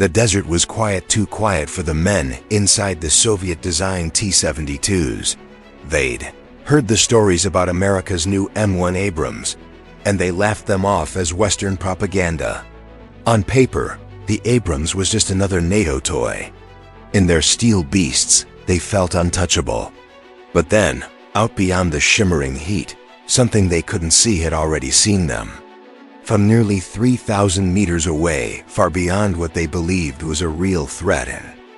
The desert was too quiet for the men inside the Soviet-designed T-72s. They'd heard the stories about America's new M1 Abrams, and they laughed them off as Western propaganda. On paper, the Abrams was just another NATO toy. In their steel beasts, they felt untouchable. But then, out beyond the shimmering heat, something they couldn't see had already seen them. From nearly 3,000 meters away, far beyond what they believed was a real threat,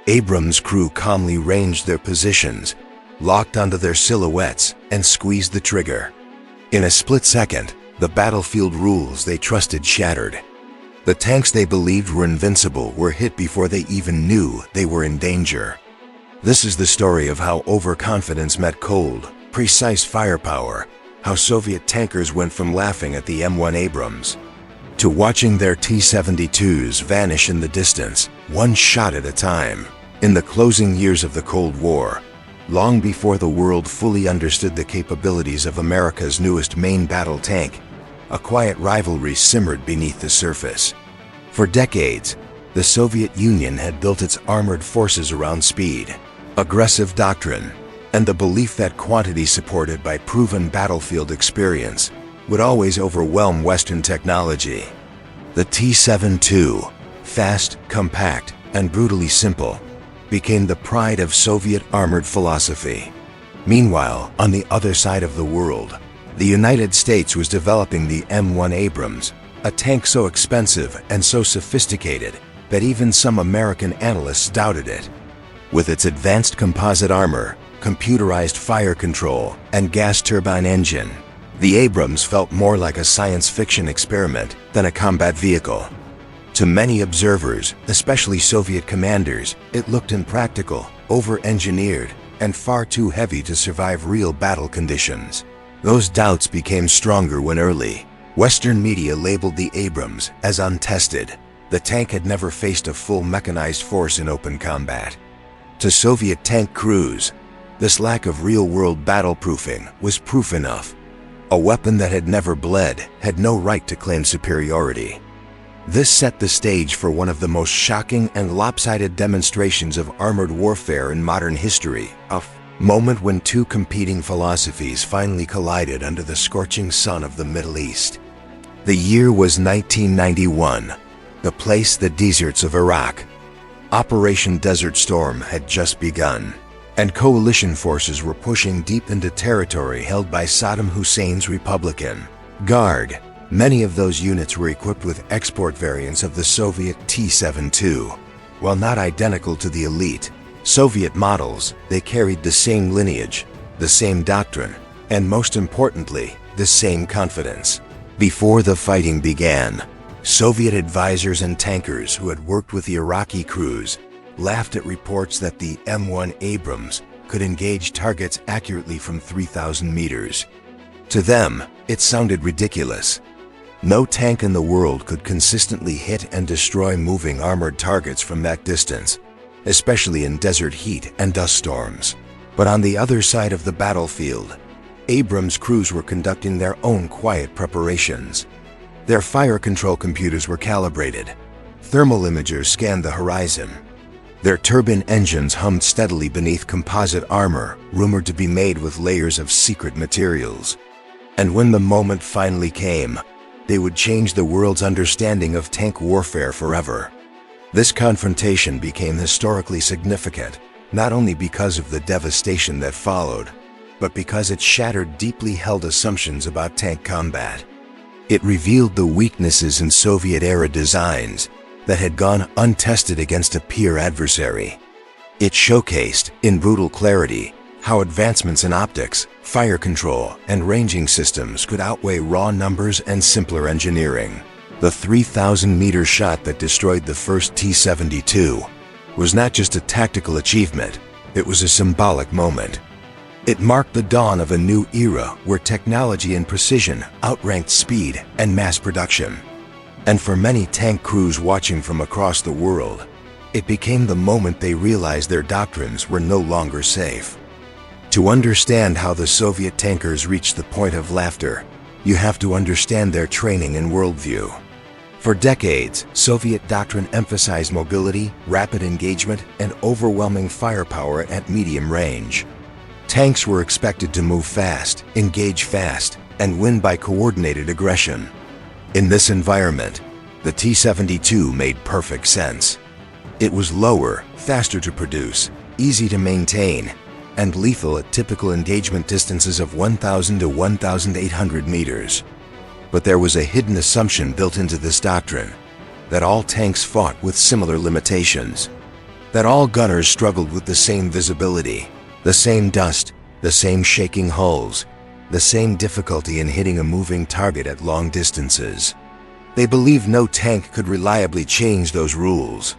Abrams' crew calmly ranged their positions, locked onto their silhouettes, and squeezed the trigger. In a split second, the battlefield rules they trusted shattered. The tanks they believed were invincible were hit before they even knew they were in danger. This is the story of how overconfidence met cold, precise firepower, how Soviet tankers went from laughing at the M1 Abrams to watching their T-72s vanish in the distance, one shot at a time, in the closing years of the Cold War, long before the world fully understood the capabilities of America's newest main battle tank. A quiet rivalry simmered beneath the surface. For decades, the Soviet Union had built its armored forces around speed, aggressive doctrine, and the belief that quantity supported by proven battlefield experience would always overwhelm Western technology. The T-72, fast, compact, and brutally simple, became the pride of Soviet armored philosophy. Meanwhile, on the other side of the world, the United States was developing the M1 Abrams, a tank so expensive and so sophisticated that even some American analysts doubted it. With its advanced composite armor, computerized fire control, and gas turbine engine, the Abrams felt more like a science fiction experiment than a combat vehicle. To many observers, especially Soviet commanders, it looked impractical, over-engineered, and far too heavy to survive real battle conditions. Those doubts became stronger when early Western media labeled the Abrams as untested. The tank had never faced a full mechanized force in open combat. To Soviet tank crews, this lack of real-world battle-proofing was proof enough. A weapon that had never bled had no right to claim superiority. This set the stage for one of the most shocking and lopsided demonstrations of armored warfare in modern history, a moment when two competing philosophies finally collided under the scorching sun of the Middle East. The year was 1991, the place the deserts of Iraq. Operation Desert Storm had just begun, and coalition forces were pushing deep into territory held by Saddam Hussein's Republican Guard. Many of those units were equipped with export variants of the Soviet T-72. While not identical to the elite Soviet models, they carried the same lineage, the same doctrine, and most importantly, the same confidence. Before the fighting began, Soviet advisors and tankers who had worked with the Iraqi crews laughed at reports that the M1 Abrams could engage targets accurately from 3,000 meters. To them, it sounded ridiculous. No tank in the world could consistently hit and destroy moving armored targets from that distance, especially in desert heat and dust storms. But on the other side of the battlefield, Abrams crews were conducting their own quiet preparations. Their fire control computers were calibrated. Thermal imagers scanned the horizon. Their turbine engines hummed steadily beneath composite armor, rumored to be made with layers of secret materials. And when the moment finally came, they would change the world's understanding of tank warfare forever. This confrontation became historically significant, not only because of the devastation that followed, but because it shattered deeply held assumptions about tank combat. It revealed the weaknesses in Soviet-era designs that had gone untested against a peer adversary. It showcased, in brutal clarity, how advancements in optics, fire control, and ranging systems could outweigh raw numbers and simpler engineering. The 3,000-meter shot that destroyed the first T-72 was not just a tactical achievement, it was a symbolic moment. It marked the dawn of a new era where technology and precision outranked speed and mass production. And for many tank crews watching from across the world, it became the moment they realized their doctrines were no longer safe. To understand how the Soviet tankers reached the point of laughter, you have to understand their training and worldview. For decades, Soviet doctrine emphasized mobility, rapid engagement, and overwhelming firepower at medium range. Tanks were expected to move fast, engage fast, and win by coordinated aggression. In this environment, the T-72 made perfect sense. It was lower, faster to produce, easy to maintain, and lethal at typical engagement distances of 1,000 to 1,800 meters. But there was a hidden assumption built into this doctrine, that all tanks fought with similar limitations, that all gunners struggled with the same visibility, the same dust, the same shaking hulls, the same difficulty in hitting a moving target at long distances. They believed no tank could reliably change those rules.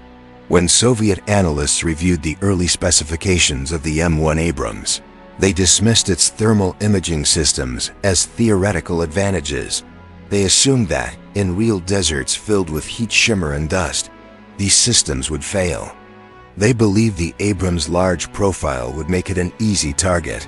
When Soviet analysts reviewed the early specifications of the M1 Abrams, they dismissed its thermal imaging systems as theoretical advantages. They assumed that, in real deserts filled with heat shimmer and dust, these systems would fail. They believed the Abrams' large profile would make it an easy target.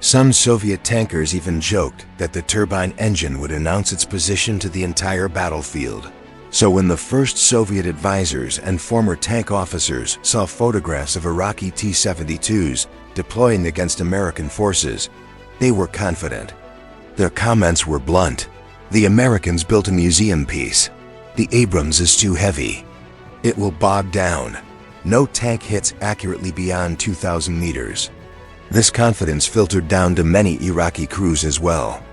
Some Soviet tankers even joked that the turbine engine would announce its position to the entire battlefield. So when the first Soviet advisors and former tank officers saw photographs of Iraqi T-72s deploying against American forces, they were confident. Their comments were blunt. The Americans built a museum piece. The Abrams is too heavy. It will bog down. No tank hits accurately beyond 2,000 meters. This confidence filtered down to many Iraqi crews as well.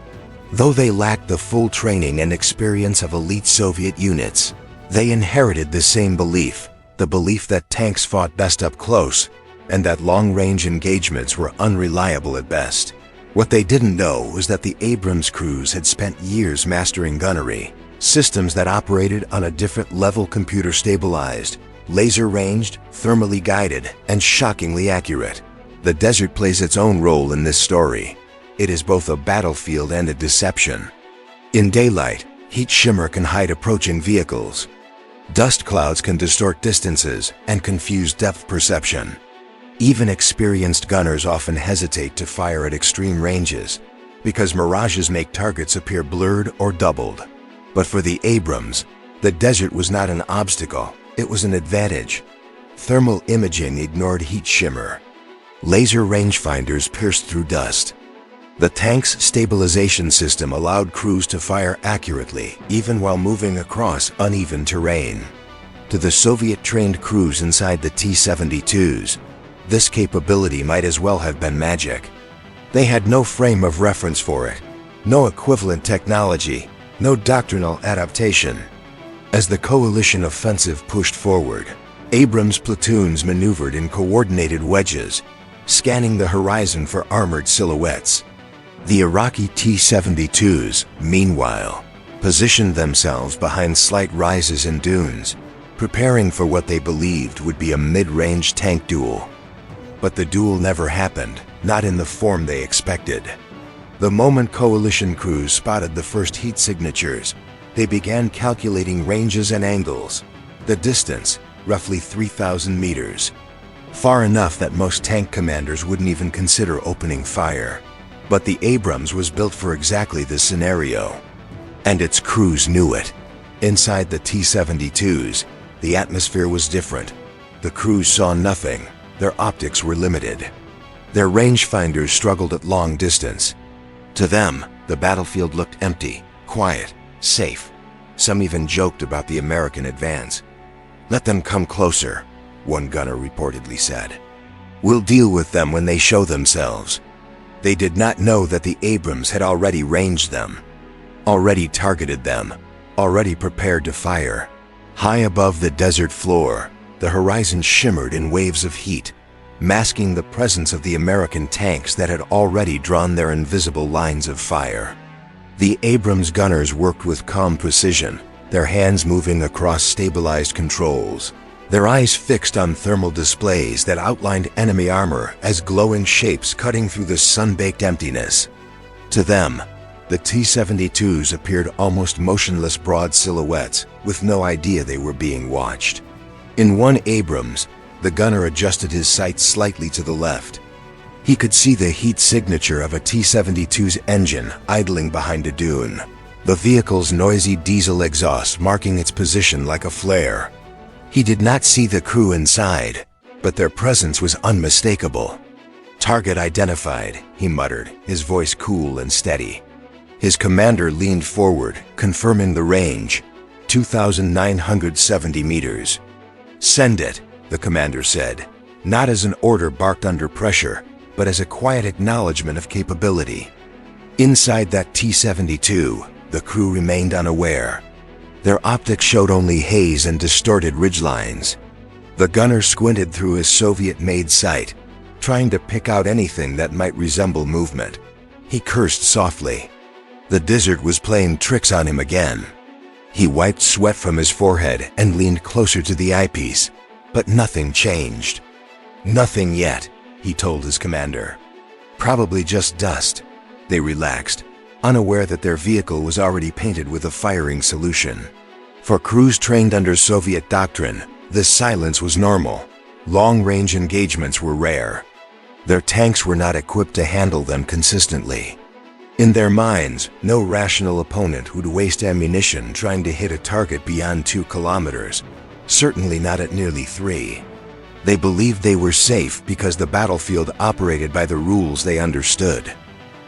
Though they lacked the full training and experience of elite Soviet units, they inherited the same belief, the belief that tanks fought best up close, and that long-range engagements were unreliable at best. What they didn't know was that the Abrams crews had spent years mastering gunnery, systems that operated on a different level, computer-stabilized, laser-ranged, thermally guided, and shockingly accurate. The desert plays its own role in this story. It is both a battlefield and a deception. In daylight, heat shimmer can hide approaching vehicles. Dust clouds can distort distances and confuse depth perception. Even experienced gunners often hesitate to fire at extreme ranges because mirages make targets appear blurred or doubled. But for the Abrams, the desert was not an obstacle, it was an advantage. Thermal imaging ignored heat shimmer. Laser rangefinders pierced through dust. The tank's stabilization system allowed crews to fire accurately, even while moving across uneven terrain. To the Soviet-trained crews inside the T-72s, this capability might as well have been magic. They had no frame of reference for it, no equivalent technology, no doctrinal adaptation. As the coalition offensive pushed forward, Abrams platoons maneuvered in coordinated wedges, scanning the horizon for armored silhouettes. The Iraqi T-72s, meanwhile, positioned themselves behind slight rises and dunes, preparing for what they believed would be a mid-range tank duel. But the duel never happened, not in the form they expected. The moment coalition crews spotted the first heat signatures, they began calculating ranges and angles. The distance, roughly 3,000 meters. Far enough that most tank commanders wouldn't even consider opening fire. But the Abrams was built for exactly this scenario. And its crews knew it. Inside the T-72s, the atmosphere was different. The crews saw nothing. Their optics were limited. Their rangefinders struggled at long distance. To them, the battlefield looked empty, quiet, safe. Some even joked about the American advance. "Let them come closer," one gunner reportedly said. "We'll deal with them when they show themselves." They did not know that the Abrams had already ranged them, already targeted them, already prepared to fire. High above the desert floor, the horizon shimmered in waves of heat, masking the presence of the American tanks that had already drawn their invisible lines of fire. The Abrams gunners worked with calm precision, their hands moving across stabilized controls, their eyes fixed on thermal displays that outlined enemy armor as glowing shapes cutting through the sun-baked emptiness. To them, the T-72s appeared almost motionless broad silhouettes with no idea they were being watched. In one Abrams, the gunner adjusted his sights slightly to the left. He could see the heat signature of a T-72's engine idling behind a dune. the vehicle's noisy diesel exhaust marking its position like a flare. He did not see the crew inside, but their presence was unmistakable. "Target identified," he muttered, his voice cool and steady. His commander leaned forward, confirming the range, 2,970 meters. "Send it," the commander said, not as an order barked under pressure, but as a quiet acknowledgement of capability. Inside that T-72, the crew remained unaware. Their optics showed only haze and distorted ridgelines. The gunner squinted through his Soviet-made sight, trying to pick out anything that might resemble movement. He cursed softly. The desert was playing tricks on him again. He wiped sweat from his forehead and leaned closer to the eyepiece, but nothing changed. "Nothing yet," he told his commander. "Probably just dust." They relaxed, unaware that their vehicle was already painted with a firing solution. For crews trained under Soviet doctrine, this silence was normal. Long-range engagements were rare. Their tanks were not equipped to handle them consistently. In their minds, no rational opponent would waste ammunition trying to hit a target beyond 2 kilometers, certainly not at nearly 3. They believed they were safe because the battlefield operated by the rules they understood.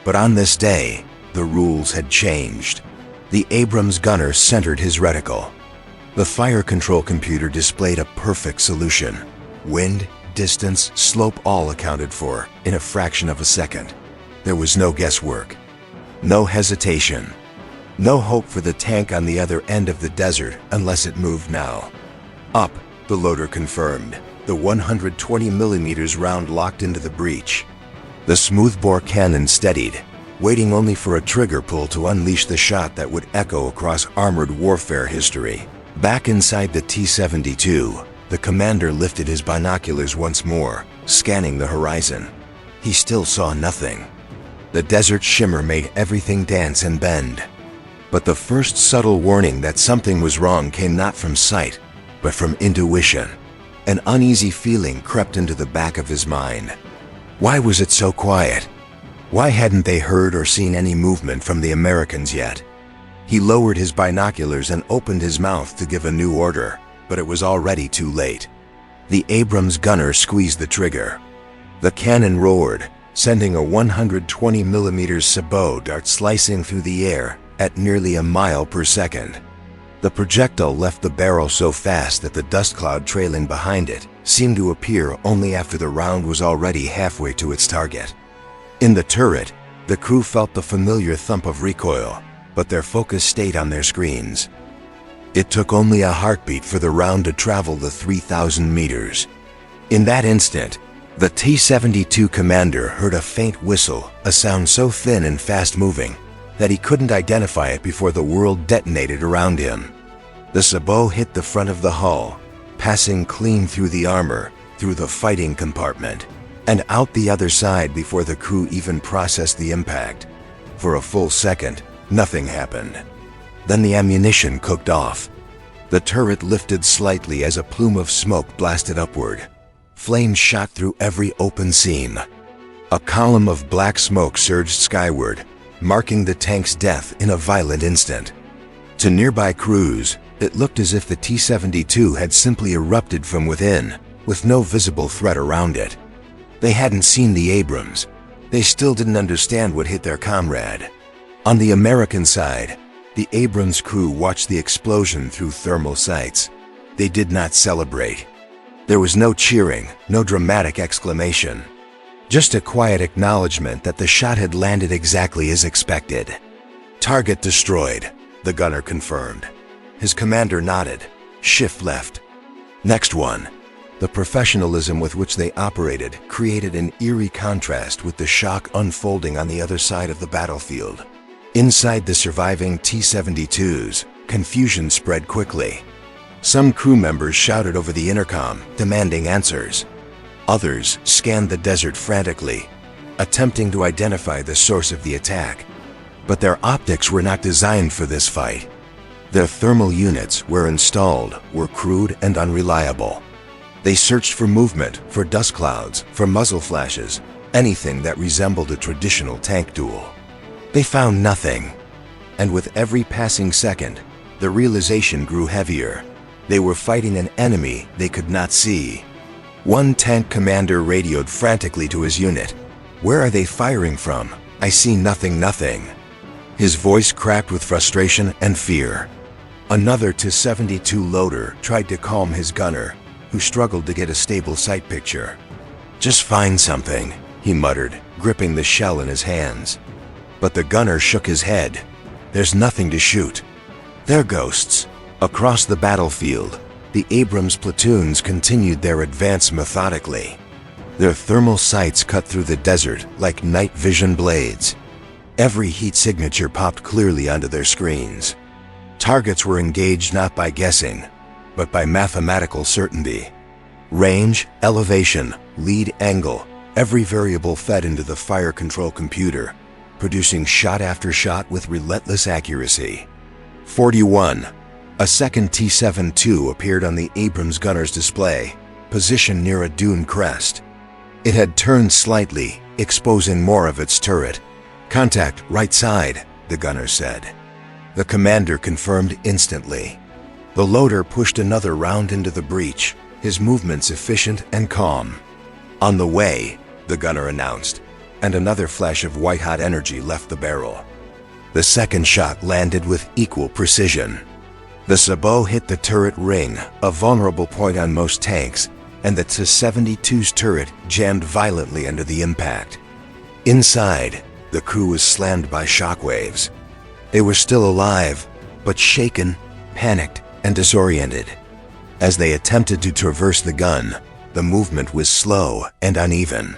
But on this day, the rules had changed. The Abrams gunner centered his reticle. The fire control computer displayed a perfect solution. Wind, distance, slope all accounted for in a fraction of a second. There was no guesswork. No hesitation. No hope for the tank on the other end of the desert unless it moved now. "Up," the loader confirmed, the 120 millimeters round locked into the breech. The smoothbore cannon steadied, waiting only for a trigger pull to unleash the shot that would echo across armored warfare history. Back inside the T-72, the commander lifted his binoculars once more, scanning the horizon. He still saw nothing. The desert shimmer made everything dance and bend. But the first subtle warning that something was wrong came not from sight, but from intuition. An uneasy feeling crept into the back of his mind. Why was it so quiet? Why hadn't they heard or seen any movement from the Americans yet? He lowered his binoculars and opened his mouth to give a new order, but it was already too late. The Abrams gunner squeezed the trigger. The cannon roared, sending a 120 millimeter sabot dart slicing through the air at nearly a mile per second. The projectile left the barrel so fast that the dust cloud trailing behind it seemed to appear only after the round was already halfway to its target. In the turret, the crew felt the familiar thump of recoil, but their focus stayed on their screens. It took only a heartbeat for the round to travel the 3,000 meters. In that instant, the T-72 commander heard a faint whistle, a sound so thin and fast-moving that he couldn't identify it before the world detonated around him. The sabot hit the front of the hull, passing clean through the armor, through the fighting compartment, and out the other side before the crew even processed the impact. For a full second, nothing happened. Then the ammunition cooked off. The turret lifted slightly as a plume of smoke blasted upward. Flames shot through every open seam. A column of black smoke surged skyward, marking the tank's death in a violent instant. To nearby crews, it looked as if the T-72 had simply erupted from within, with no visible threat around it. They hadn't seen the Abrams. They still didn't understand what hit their comrade. On the American side, the Abrams crew watched the explosion through thermal sights. They did not celebrate. There was no cheering, no dramatic exclamation. Just a quiet acknowledgement that the shot had landed exactly as expected. "Target destroyed," the gunner confirmed. His commander nodded. "Shift left." "Next one." The professionalism with which they operated created an eerie contrast with the shock unfolding on the other side of the battlefield. Inside the surviving T-72s, confusion spread quickly. Some crew members shouted over the intercom, demanding answers. Others scanned the desert frantically, attempting to identify the source of the attack. But their optics were not designed for this fight. Their thermal units, where installed, were crude and unreliable. They searched for movement, for dust clouds, for muzzle flashes, anything that resembled a traditional tank duel. They found nothing. And with every passing second, the realization grew heavier. They were fighting an enemy they could not see. One tank commander radioed frantically to his unit. "Where are they firing from? I see nothing." His voice cracked with frustration and fear. Another T-72 loader tried to calm his gunner, who struggled to get a stable sight picture. "Just find something," he muttered, gripping the shell in his hands. But the gunner shook his head. "There's nothing to shoot. They're ghosts." Across the battlefield, the Abrams platoons continued their advance methodically. Their thermal sights cut through the desert like night vision blades. Every heat signature popped clearly onto their screens. Targets were engaged not by guessing, but by mathematical certainty. Range, elevation, lead angle, every variable fed into the fire control computer, producing shot after shot with relentless accuracy. 41. A second T-72 appeared on the Abrams gunner's display, positioned near a dune crest. It had turned slightly, exposing more of its turret. "Contact, right side," the gunner said. The commander confirmed instantly. The loader pushed another round into the breach, his movements efficient and calm. "On the way," the gunner announced, and another flash of white-hot energy left the barrel. The second shot landed with equal precision. The sabot hit the turret ring, a vulnerable point on most tanks, and the T-72's turret jammed violently under the impact. Inside, the crew was slammed by shockwaves. They were still alive, but shaken, panicked, and disoriented. As they attempted to traverse the gun, the movement was slow and uneven.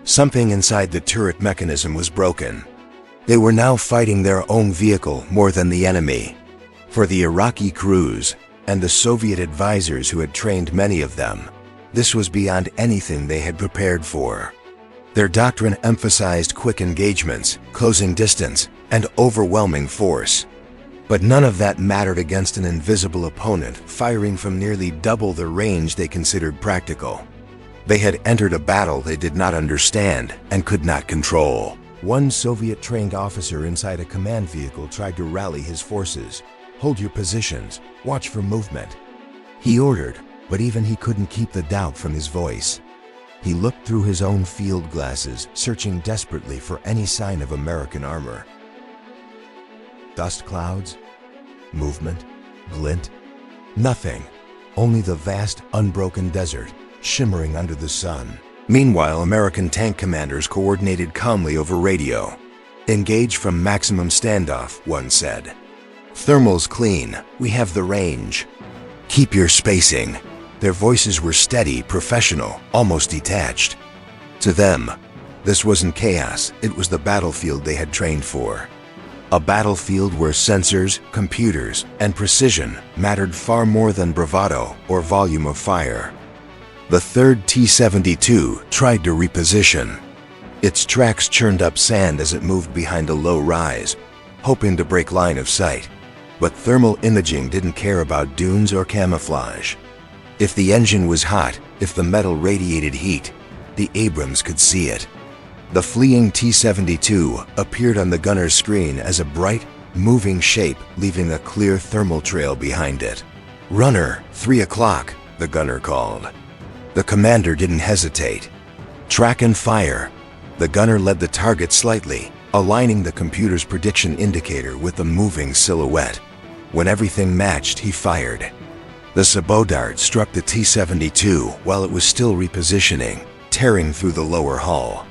Something inside the turret mechanism was broken. They were now fighting their own vehicle more than the enemy. For the Iraqi crews and the Soviet advisors who had trained many of them, this was beyond anything they had prepared for. Their doctrine emphasized quick engagements, closing distance, and overwhelming force. But none of that mattered against an invisible opponent firing from nearly double the range they considered practical. They had entered a battle they did not understand and could not control. One Soviet-trained officer inside a command vehicle tried to rally his forces. "Hold your positions. Watch for movement," he ordered, but even he couldn't keep the doubt from his voice. He looked through his own field glasses, searching desperately for any sign of American armor. Dust clouds, movement, glint, nothing. Only the vast, unbroken desert, shimmering under the sun. Meanwhile, American tank commanders coordinated calmly over radio. "Engage from maximum standoff," one said. "Thermal's clean. We have the range. Keep your spacing." Their voices were steady, professional, almost detached. To them, this wasn't chaos, it was the battlefield they had trained for. A battlefield where sensors, computers, and precision mattered far more than bravado or volume of fire. The third T-72 tried to reposition. Its tracks churned up sand as it moved behind a low rise, hoping to break line of sight. But thermal imaging didn't care about dunes or camouflage. If the engine was hot, if the metal radiated heat, the Abrams could see it. The fleeing T-72 appeared on the gunner's screen as a bright, moving shape, leaving a clear thermal trail behind it. "Runner, 3 o'clock, the gunner called. The commander didn't hesitate. "Track and fire." The gunner led the target slightly, aligning the computer's prediction indicator with the moving silhouette. When everything matched, he fired. The sabot dart struck the T-72 while it was still repositioning, tearing through the lower hull.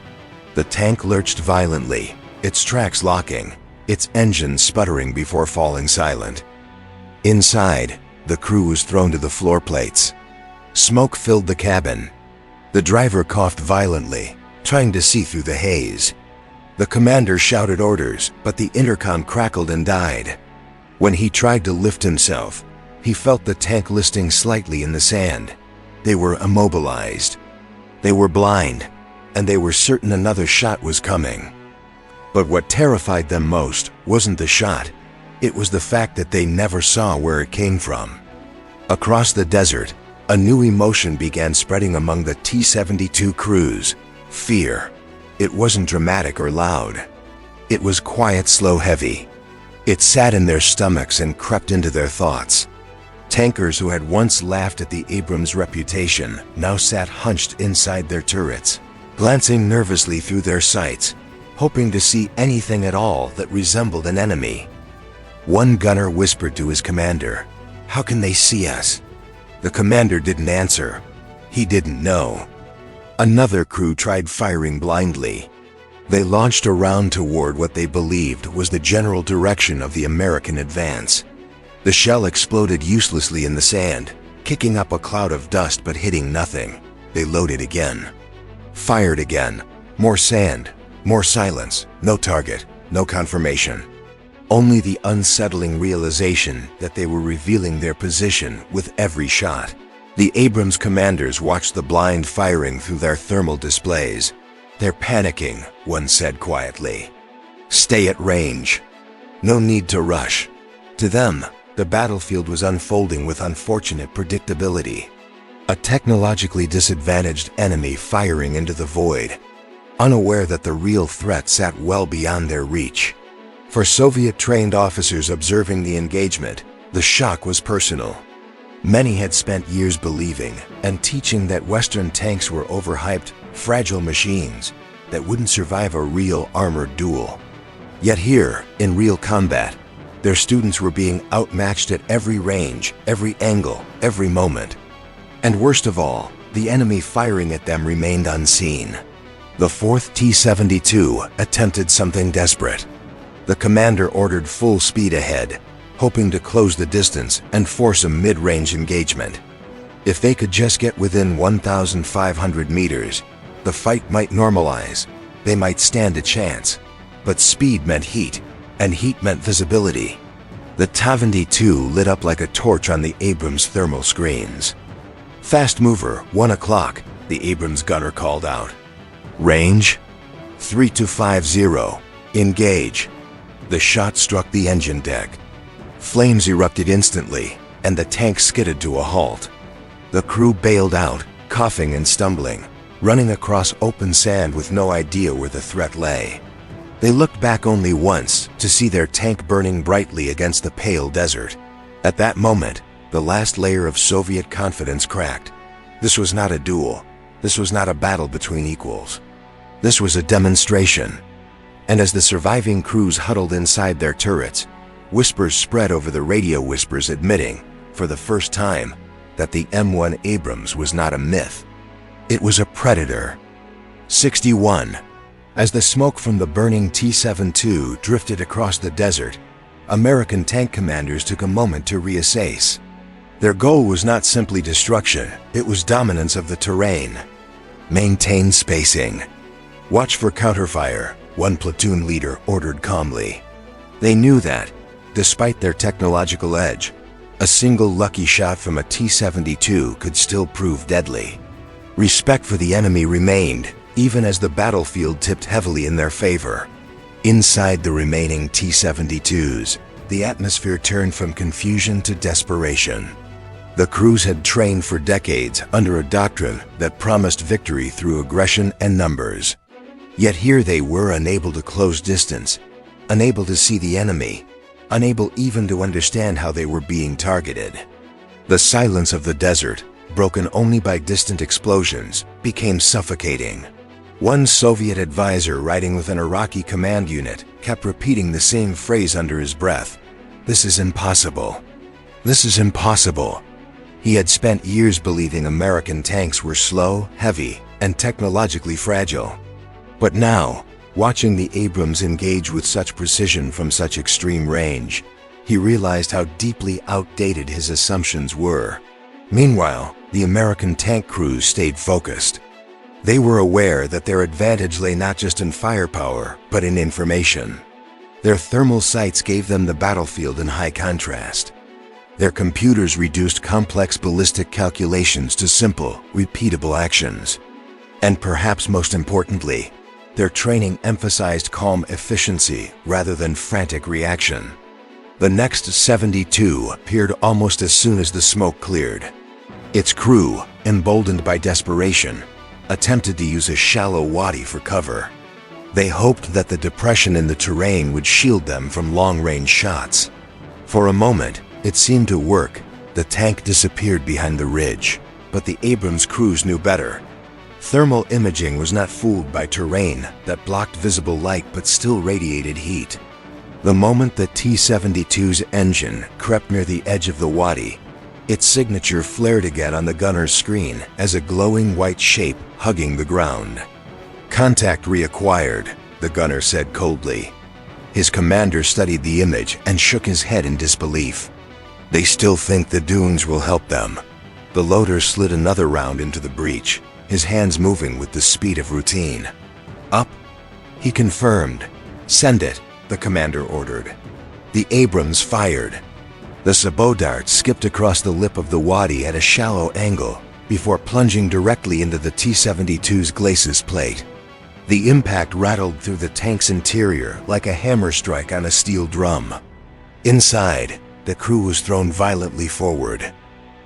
The tank lurched violently, its tracks locking, its engine sputtering before falling silent. Inside, the crew was thrown to the floor plates. Smoke filled the cabin. The driver coughed violently, trying to see through the haze. The commander shouted orders, but the intercom crackled and died. When he tried to lift himself, he felt the tank listing slightly in the sand. They were immobilized. They were blind, and they were certain another shot was coming. But what terrified them most wasn't the shot. It was the fact that they never saw where it came from. Across the desert, a new emotion began spreading among the T-72 crews: fear. It wasn't dramatic or loud. It was quiet, slow, heavy. It sat in their stomachs and crept into their thoughts. Tankers who had once laughed at the Abrams' reputation now sat hunched inside their turrets, glancing nervously through their sights, hoping to see anything at all that resembled an enemy. One gunner whispered to his commander, "How can they see us?" The commander didn't answer. He didn't know. Another crew tried firing blindly. They launched a round toward what they believed was the general direction of the American advance. The shell exploded uselessly in the sand, kicking up a cloud of dust but hitting nothing. They loaded again. Fired again. More sand. More silence. No target. No confirmation. Only the unsettling realization that they were revealing their position with every shot. The Abrams commanders watched the blind firing through their thermal displays. "They're panicking," one said quietly. "Stay at range. No need to rush." To them, the battlefield was unfolding with unfortunate predictability. A technologically disadvantaged enemy firing into the void, unaware that the real threat sat well beyond their reach. For Soviet-trained officers observing the engagement, the shock was personal. Many had spent years believing and teaching that Western tanks were overhyped, fragile machines that wouldn't survive a real armored duel. Yet here, in real combat, their students were being outmatched at every range, every angle, every moment. And worst of all, the enemy firing at them remained unseen. The 4th T-72 attempted something desperate. The commander ordered full speed ahead, hoping to close the distance and force a mid-range engagement. If they could just get within 1,500 meters, the fight might normalize. They might stand a chance. But speed meant heat, and heat meant visibility. The T-72 lit up like a torch on the Abrams thermal screens. "Fast mover, 1 o'clock, the Abrams gunner called out. "Range? 3250. Engage." The shot struck the engine deck. Flames erupted instantly, and the tank skidded to a halt. The crew bailed out, coughing and stumbling, running across open sand with no idea where the threat lay. They looked back only once to see their tank burning brightly against the pale desert. At that moment, the last layer of Soviet confidence cracked. This was not a duel. This was not a battle between equals. This was a demonstration. And as the surviving crews huddled inside their turrets, whispers spread over the radio whispers admitting, for the first time, that the M1 Abrams was not a myth. It was a predator. 61. As the smoke from the burning T-72 drifted across the desert, American tank commanders took a moment to reassess. Their goal was not simply destruction, it was dominance of the terrain. Maintain spacing. Watch for counterfire, one platoon leader ordered calmly. They knew that, despite their technological edge, a single lucky shot from a T-72 could still prove deadly. Respect for the enemy remained, even as the battlefield tipped heavily in their favor. Inside the remaining T-72s, the atmosphere turned from confusion to desperation. The crews had trained for decades under a doctrine that promised victory through aggression and numbers. Yet here they were unable to close distance, unable to see the enemy, unable even to understand how they were being targeted. The silence of the desert, broken only by distant explosions, became suffocating. One Soviet advisor riding with an Iraqi command unit kept repeating the same phrase under his breath. "This is impossible. This is impossible." He had spent years believing American tanks were slow, heavy, and technologically fragile. But now, watching the Abrams engage with such precision from such extreme range, he realized how deeply outdated his assumptions were. Meanwhile, the American tank crews stayed focused. They were aware that their advantage lay not just in firepower, but in information. Their thermal sights gave them the battlefield in high contrast. Their computers reduced complex ballistic calculations to simple, repeatable actions. And perhaps most importantly, their training emphasized calm efficiency rather than frantic reaction. The next 72 appeared almost as soon as the smoke cleared. Its crew, emboldened by desperation, attempted to use a shallow wadi for cover. They hoped that the depression in the terrain would shield them from long-range shots. For a moment, it seemed to work. The tank disappeared behind the ridge, but the Abrams crews knew better. Thermal imaging was not fooled by terrain that blocked visible light but still radiated heat. The moment the T-72's engine crept near the edge of the wadi, its signature flared again on the gunner's screen as a glowing white shape hugging the ground. "Contact reacquired," the gunner said coldly. His commander studied the image and shook his head in disbelief. "They still think the dunes will help them." The loader slid another round into the breach, his hands moving with the speed of routine. "Up," he confirmed. "Send it," the commander ordered. The Abrams fired. The sabot dart skipped across the lip of the wadi at a shallow angle before plunging directly into the T-72's glacis plate. The impact rattled through the tank's interior like a hammer strike on a steel drum. Inside, the crew was thrown violently forward.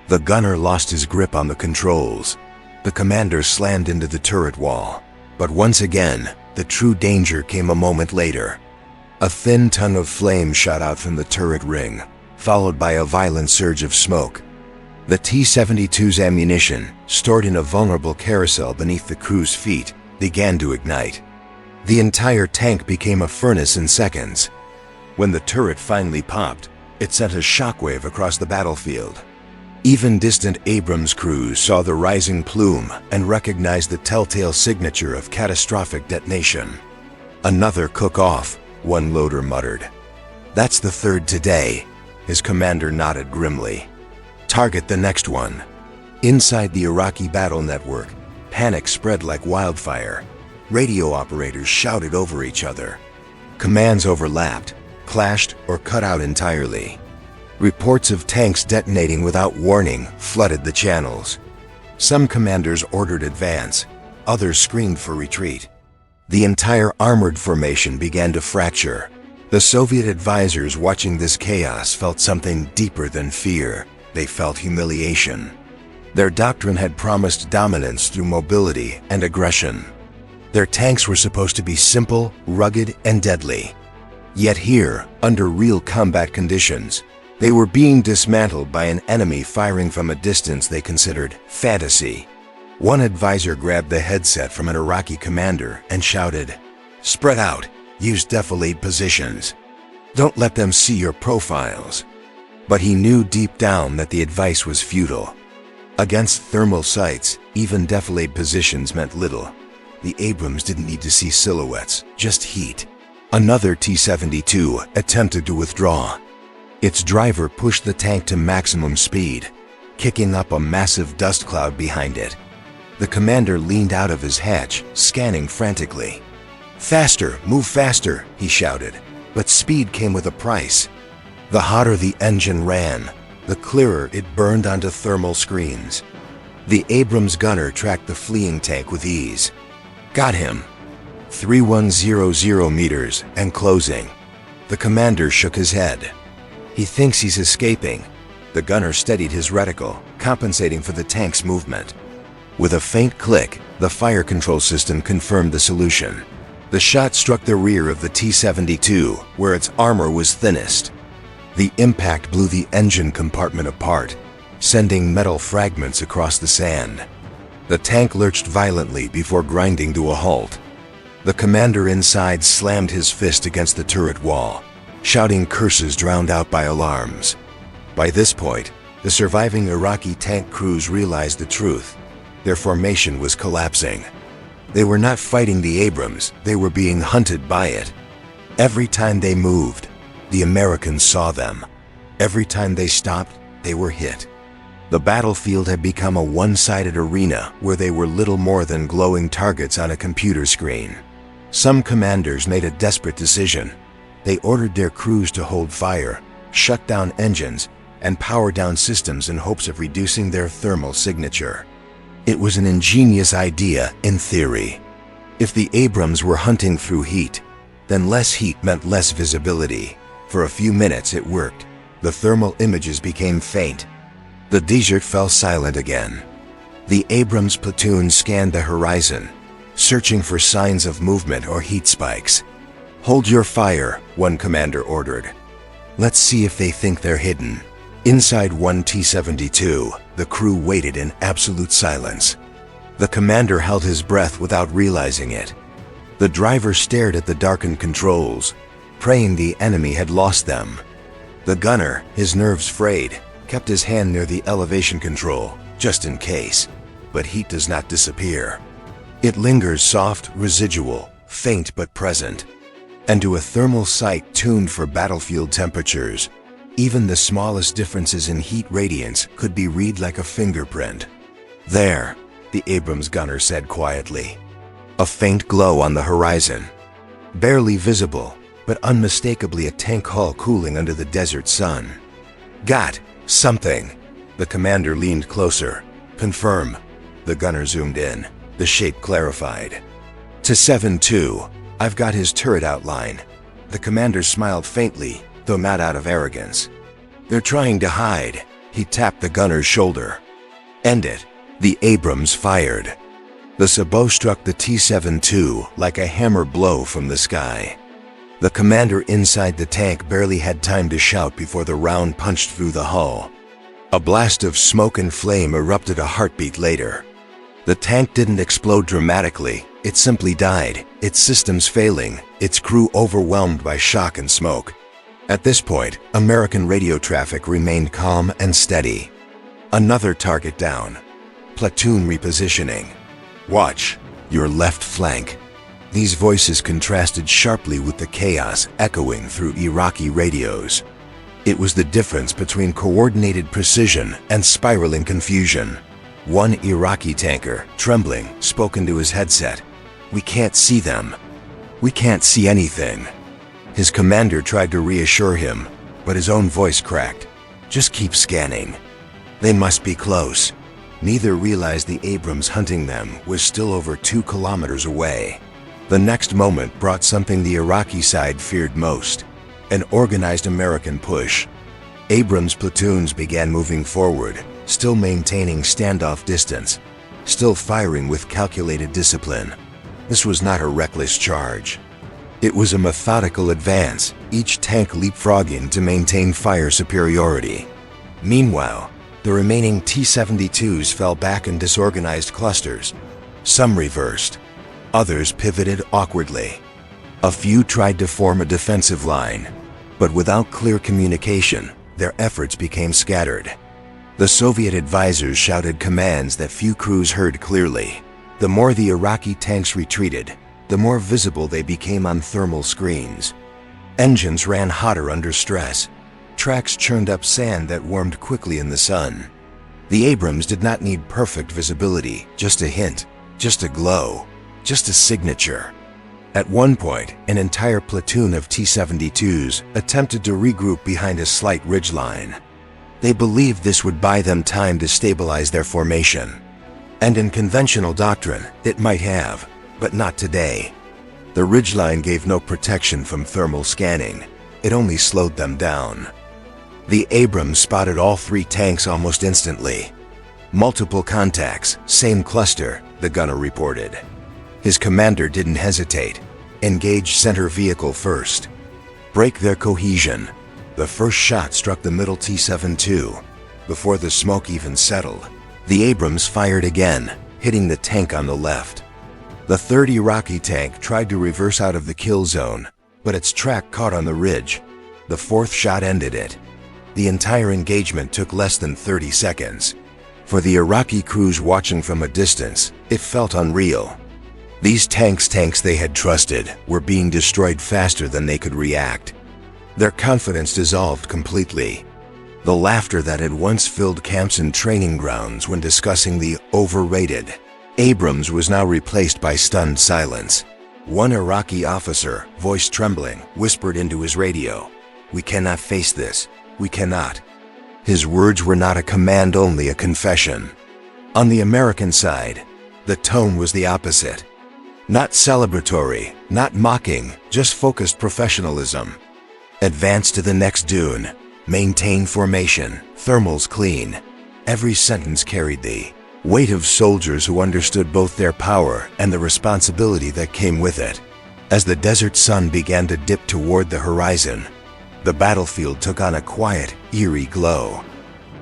The gunner lost his grip on the controls. The commander slammed into the turret wall. But once again, the true danger came a moment later. A thin tongue of flame shot out from the turret ring, followed by a violent surge of smoke. The T-72's ammunition, stored in a vulnerable carousel beneath the crew's feet, began to ignite. The entire tank became a furnace in seconds. When the turret finally popped, it sent a shockwave across the battlefield. Even distant Abrams crews saw the rising plume and recognized the telltale signature of catastrophic detonation. "Another cook-off," one loader muttered. "That's the third today," his commander nodded grimly. "Target the next one." Inside the Iraqi battle network, panic spread like wildfire. Radio operators shouted over each other. Commands overlapped, clashed, or cut out entirely. Reports of tanks detonating without warning flooded the channels. Some commanders ordered advance, others screamed for retreat. The entire armored formation began to fracture. The Soviet advisors watching this chaos felt something deeper than fear. They felt humiliation. Their doctrine had promised dominance through mobility and aggression. Their tanks were supposed to be simple, rugged, and deadly. Yet here, under real combat conditions, they were being dismantled by an enemy firing from a distance they considered fantasy. One advisor grabbed the headset from an Iraqi commander and shouted, "Spread out, use defilade positions. Don't let them see your profiles." But he knew deep down that the advice was futile. Against thermal sights, even defilade positions meant little. The Abrams didn't need to see silhouettes, just heat. Another T-72 attempted to withdraw. Its driver pushed the tank to maximum speed, kicking up a massive dust cloud behind it. The commander leaned out of his hatch, scanning frantically. "Faster, move faster," he shouted, but speed came with a price. The hotter the engine ran, the clearer it burned onto thermal screens. The Abrams gunner tracked the fleeing tank with ease. "Got him." 3100 meters and closing. The commander shook his head. "He thinks he's escaping." The gunner steadied his reticle, compensating for the tank's movement. With a faint click, the fire control system confirmed the solution. The shot struck the rear of the T-72, where its armor was thinnest. The impact blew the engine compartment apart, sending metal fragments across the sand. The tank lurched violently before grinding to a halt. The commander inside slammed his fist against the turret wall, shouting curses drowned out by alarms. By this point, the surviving Iraqi tank crews realized the truth. Their formation was collapsing. They were not fighting the Abrams, they were being hunted by it. Every time they moved, the Americans saw them. Every time they stopped, they were hit. The battlefield had become a one-sided arena where they were little more than glowing targets on a computer screen. Some commanders made a desperate decision. They ordered their crews to hold fire, shut down engines, and power down systems in hopes of reducing their thermal signature. It was an ingenious idea in theory. If the Abrams were hunting through heat, then less heat meant less visibility. For a few minutes it worked. The thermal images became faint. The desert fell silent again. The Abrams platoon scanned the horizon, searching for signs of movement or heat spikes. "Hold your fire," one commander ordered. "Let's see if they think they're hidden." Inside one T-72, the crew waited in absolute silence. The commander held his breath without realizing it. The driver stared at the darkened controls, praying the enemy had lost them. The gunner, his nerves frayed, kept his hand near the elevation control, just in case. But heat does not disappear. It lingers soft, residual, faint but present. And to a thermal sight tuned for battlefield temperatures, even the smallest differences in heat radiance could be read like a fingerprint. "There," the Abrams gunner said quietly. A faint glow on the horizon. Barely visible, but unmistakably a tank hull cooling under the desert sun. "Got something." The commander leaned closer. "Confirm." The gunner zoomed in. The shape clarified. "T-72, I've got his turret outline." The commander smiled faintly, though not out of arrogance. "They're trying to hide." He tapped the gunner's shoulder. "End it." The Abrams fired. The sabot struck the T-72 like a hammer blow from the sky. The commander inside the tank barely had time to shout before the round punched through the hull. A blast of smoke and flame erupted a heartbeat later. The tank didn't explode dramatically, it simply died, its systems failing, its crew overwhelmed by shock and smoke. At this point, American radio traffic remained calm and steady. Another target down. Platoon repositioning. "Watch your left flank." These voices contrasted sharply with the chaos echoing through Iraqi radios. It was the difference between coordinated precision and spiraling confusion. One Iraqi tanker, trembling, spoke into his headset. "We can't see them. We can't see anything." His commander tried to reassure him, but his own voice cracked. "Just keep scanning. They must be close." Neither realized the Abrams hunting them was still over 2 kilometers away. The next moment brought something the Iraqi side feared most: an organized American push. Abrams platoons began moving forward, still maintaining standoff distance, still firing with calculated discipline. This was not a reckless charge. It was a methodical advance, each tank leapfrogging to maintain fire superiority. Meanwhile, the remaining T-72s fell back in disorganized clusters. Some reversed. Others pivoted awkwardly. A few tried to form a defensive line, but without clear communication, their efforts became scattered. The Soviet advisors shouted commands that few crews heard clearly. The more the Iraqi tanks retreated, the more visible they became on thermal screens. Engines ran hotter under stress. Tracks churned up sand that warmed quickly in the sun. The Abrams did not need perfect visibility, just a hint, just a glow, just a signature. At one point, an entire platoon of T-72s attempted to regroup behind a slight ridgeline. They believed this would buy them time to stabilize their formation. And in conventional doctrine, it might have, but not today. The ridgeline gave no protection from thermal scanning. It only slowed them down. The Abrams spotted all 3 tanks almost instantly. "Multiple contacts, same cluster," the gunner reported. His commander didn't hesitate. "Engage center vehicle first. Break their cohesion." The first shot struck the middle T-72. Before the smoke even settled, the Abrams fired again, hitting the tank on the left. The third Iraqi tank tried to reverse out of the kill zone, but its track caught on the ridge. The fourth shot ended it. The entire engagement took less than 30 seconds. For the Iraqi crews watching from a distance, it felt unreal. These tanks they had trusted were being destroyed faster than they could react. Their confidence dissolved completely. The laughter that had once filled camps and training grounds when discussing the overrated Abrams was now replaced by stunned silence. One Iraqi officer, voice trembling, whispered into his radio, "We cannot face this. We cannot." His words were not a command, only a confession. On the American side, the tone was the opposite. Not celebratory, not mocking, just focused professionalism. "Advance to the next dune. Maintain formation. Thermals clean." Every sentence carried the weight of soldiers who understood both their power and the responsibility that came with it. As the desert sun began to dip toward the horizon, the battlefield took on a quiet, eerie glow.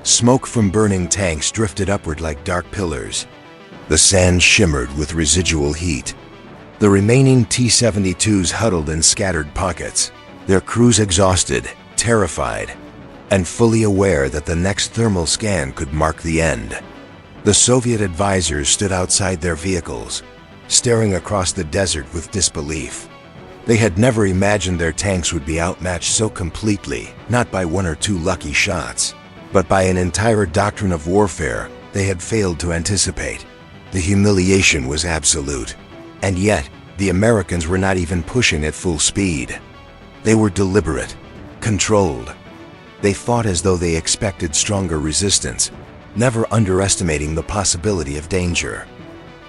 Smoke from burning tanks drifted upward like dark pillars. The sand shimmered with residual heat. The remaining T-72s huddled in scattered pockets, their crews exhausted, terrified, and fully aware that the next thermal scan could mark the end. The Soviet advisors stood outside their vehicles, staring across the desert with disbelief. They had never imagined their tanks would be outmatched so completely, not by one or two lucky shots, but by an entire doctrine of warfare they had failed to anticipate. The humiliation was absolute, and yet the Americans were not even pushing at full speed. They were deliberate, controlled. They fought as though they expected stronger resistance, never underestimating the possibility of danger.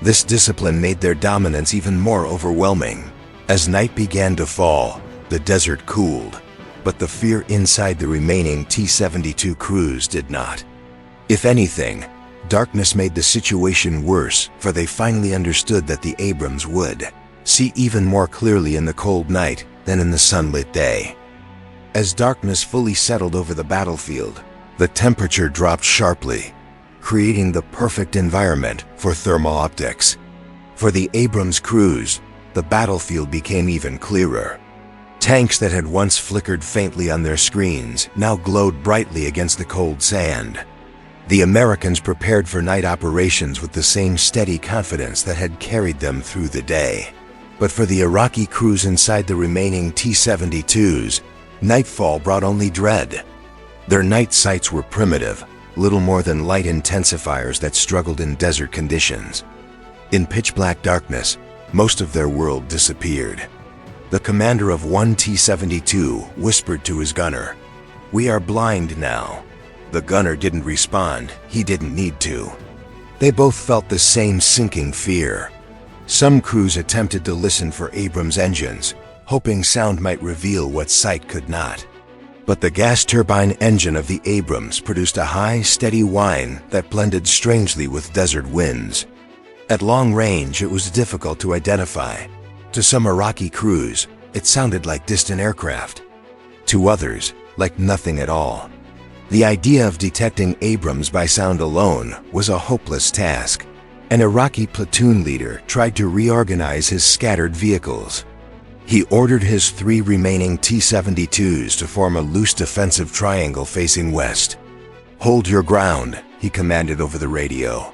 This discipline made their dominance even more overwhelming. As night began to fall, the desert cooled, but the fear inside the remaining T-72 crews did not. If anything, darkness made the situation worse, for they finally understood that the Abrams would see even more clearly in the cold night than in the sunlit day. As darkness fully settled over the battlefield, the temperature dropped sharply, creating the perfect environment for thermal optics. For the Abrams crews, the battlefield became even clearer. Tanks that had once flickered faintly on their screens now glowed brightly against the cold sand. The Americans prepared for night operations with the same steady confidence that had carried them through the day. But for the Iraqi crews inside the remaining T-72s, nightfall brought only dread. Their night sights were primitive, little more than light intensifiers that struggled in desert conditions. In pitch-black darkness, most of their world disappeared. The commander of one T-72 whispered to his gunner, "We are blind now." The gunner didn't respond. He didn't need to. They both felt the same sinking fear. Some crews attempted to listen for Abrams engines, hoping sound might reveal what sight could not. But the gas turbine engine of the Abrams produced a high, steady whine that blended strangely with desert winds. At long range, it was difficult to identify. To some Iraqi crews, it sounded like distant aircraft. To others, like nothing at all. The idea of detecting Abrams by sound alone was a hopeless task. An Iraqi platoon leader tried to reorganize his scattered vehicles. He ordered his 3 remaining T-72s to form a loose defensive triangle facing west. "Hold your ground," he commanded over the radio.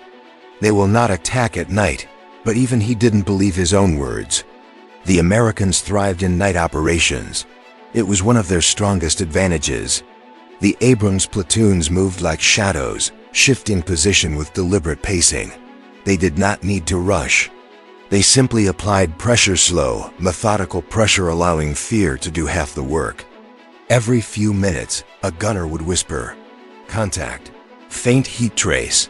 They will not attack at night, but even he didn't believe his own words. The Americans thrived in night operations. It was one of their strongest advantages. The Abrams platoons moved like shadows, shifting position with deliberate pacing. They did not need to rush. They simply applied pressure, slow, methodical pressure, allowing fear to do half the work. Every few minutes, a gunner would whisper, "Contact," faint heat trace,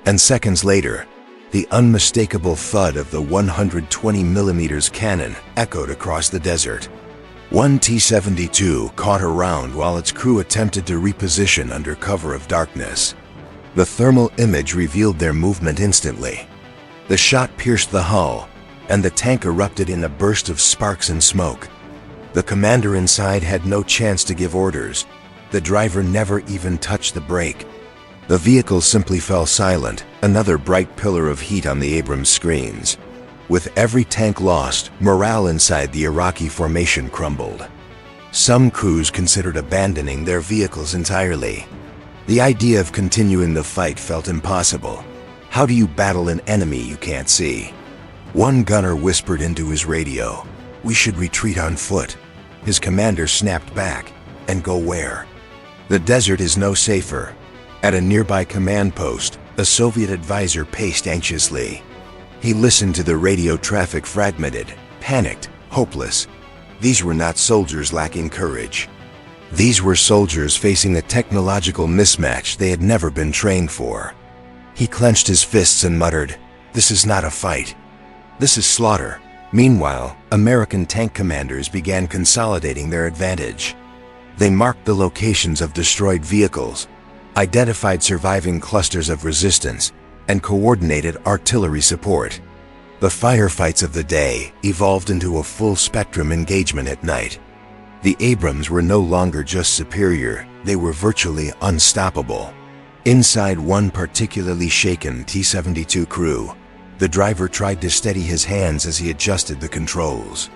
and seconds later, the unmistakable thud of the 120mm cannon echoed across the desert. One T-72 caught a round while its crew attempted to reposition under cover of darkness. The thermal image revealed their movement instantly. The shot pierced the hull, and the tank erupted in a burst of sparks and smoke. The commander inside had no chance to give orders. The driver never even touched the brake. The vehicle simply fell silent, another bright pillar of heat on the Abrams screens. With every tank lost, morale inside the Iraqi formation crumbled. Some crews considered abandoning their vehicles entirely. The idea of continuing the fight felt impossible. How do you battle an enemy you can't see? One gunner whispered into his radio, "We should retreat on foot." His commander snapped back, "And go where?" The desert is no safer. At a nearby command post, a Soviet advisor paced anxiously. He listened to the radio traffic, fragmented, panicked, hopeless. These were not soldiers lacking courage. These were soldiers facing a technological mismatch they had never been trained for. He clenched his fists and muttered, "This is not a fight. This is slaughter." Meanwhile, American tank commanders began consolidating their advantage. They marked the locations of destroyed vehicles, identified surviving clusters of resistance, and coordinated artillery support. The firefights of the day evolved into a full-spectrum engagement at night. The Abrams were no longer just superior, they were virtually unstoppable. Inside one particularly shaken T-72 crew, the driver tried to steady his hands as he adjusted the controls.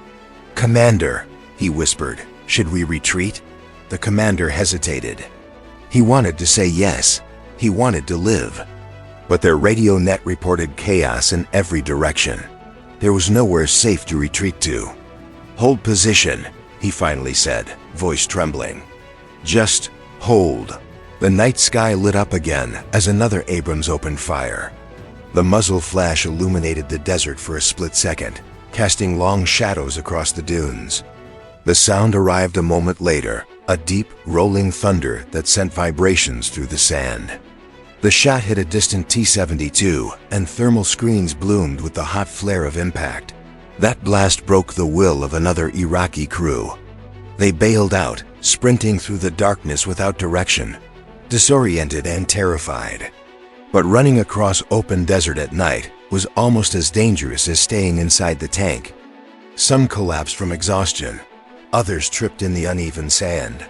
"Commander," he whispered, "should we retreat?" The commander hesitated. He wanted to say yes. He wanted to live. But their radio net reported chaos in every direction. There was nowhere safe to retreat to. "Hold position," he finally said, voice trembling. "Just hold." The night sky lit up again as another Abrams opened fire. The muzzle flash illuminated the desert for a split second, casting long shadows across the dunes. The sound arrived a moment later, a deep, rolling thunder that sent vibrations through the sand. The shot hit a distant T-72, and thermal screens bloomed with the hot flare of impact. That blast broke the will of another Iraqi crew. They bailed out, sprinting through the darkness without direction, disoriented and terrified. But running across open desert at night was almost as dangerous as staying inside the tank. Some collapsed from exhaustion. Others tripped in the uneven sand.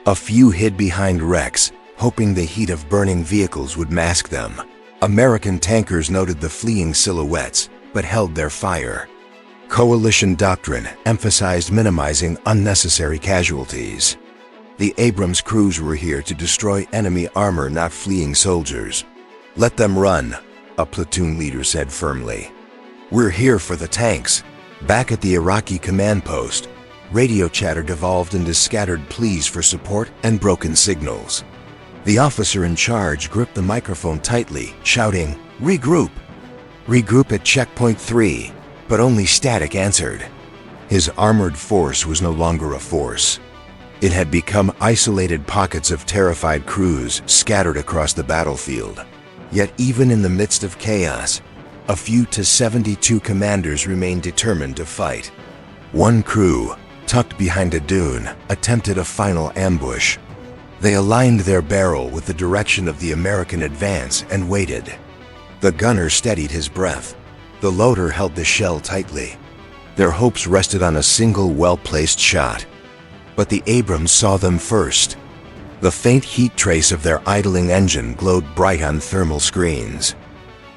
A few hid behind wrecks, hoping the heat of burning vehicles would mask them. American tankers noted the fleeing silhouettes, but held their fire. Coalition doctrine emphasized minimizing unnecessary casualties. The Abrams crews were here to destroy enemy armor, not fleeing soldiers. "Let them run," a platoon leader said firmly. "We're here for the tanks." Back at the Iraqi command post, radio chatter devolved into scattered pleas for support and broken signals. The officer in charge gripped the microphone tightly, shouting, "Regroup! Regroup at checkpoint 3, but only static answered." His armored force was no longer a force. It had become isolated pockets of terrified crews scattered across the battlefield. Yet even in the midst of chaos, a few T-72 commanders remained determined to fight. One crew, tucked behind a dune, attempted a final ambush. They aligned their barrel with the direction of the American advance and waited. The gunner steadied his breath. The loader held the shell tightly. Their hopes rested on a single well-placed shot. But the Abrams saw them first. The faint heat trace of their idling engine glowed bright on thermal screens.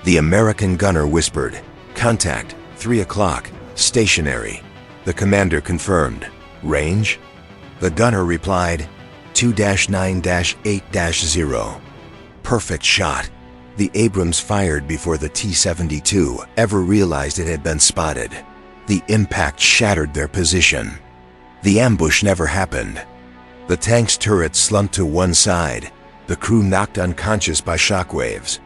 The American gunner whispered, "Contact, 3 o'clock, stationary." The commander confirmed, "Range?" The gunner replied, 2-9-8-0. Perfect shot. The Abrams fired before the T-72 ever realized it had been spotted. The impact shattered their position. The ambush never happened. The tank's turret slumped to one side, the crew knocked unconscious by shockwaves.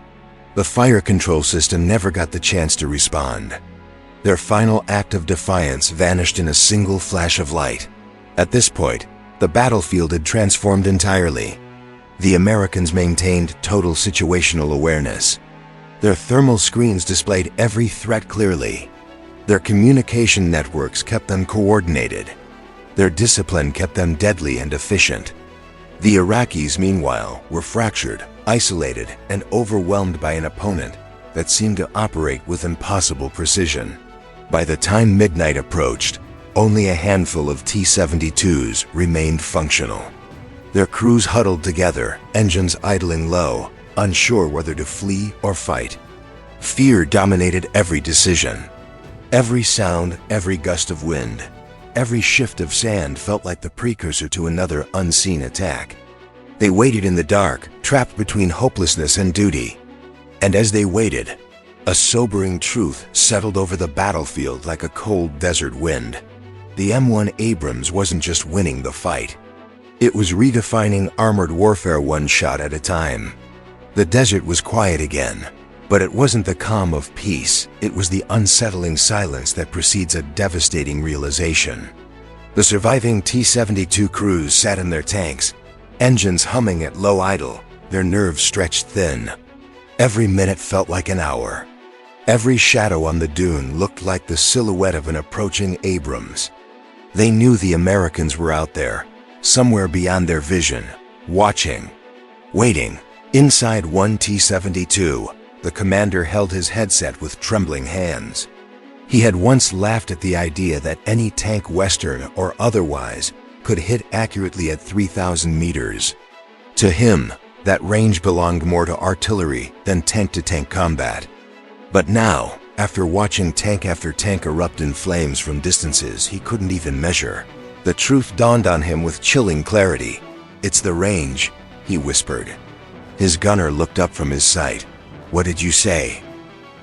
The fire control system never got the chance to respond. Their final act of defiance vanished in a single flash of light. At this point, the battlefield had transformed entirely. The Americans maintained total situational awareness. Their thermal screens displayed every threat clearly. Their communication networks kept them coordinated. Their discipline kept them deadly and efficient. The Iraqis, meanwhile, were fractured, isolated, and overwhelmed by an opponent that seemed to operate with impossible precision. By the time midnight approached, only a handful of T-72s remained functional. Their crews huddled together, engines idling low, unsure whether to flee or fight. Fear dominated every decision. Every sound, every gust of wind, every shift of sand felt like the precursor to another unseen attack. They waited in the dark, trapped between hopelessness and duty. And as they waited, a sobering truth settled over the battlefield like a cold desert wind. The M1 Abrams wasn't just winning the fight. It was redefining armored warfare one shot at a time. The desert was quiet again, but it wasn't the calm of peace. It was the unsettling silence that precedes a devastating realization. The surviving T-72 crews sat in their tanks, engines humming at low idle, their nerves stretched thin. Every minute felt like an hour. Every shadow on the dune looked like the silhouette of an approaching Abrams. They knew the Americans were out there, somewhere beyond their vision, watching, waiting. Inside one T-72, The commander held his headset with trembling hands. He had once laughed at the idea that any tank, Western or otherwise, could hit accurately at 3,000 meters. To him, that range belonged more to artillery than tank-to-tank combat. But now, after watching tank after tank erupt in flames from distances he couldn't even measure, the truth dawned on him with chilling clarity. "It's the range," he whispered. His gunner looked up from his sight. "What did you say?"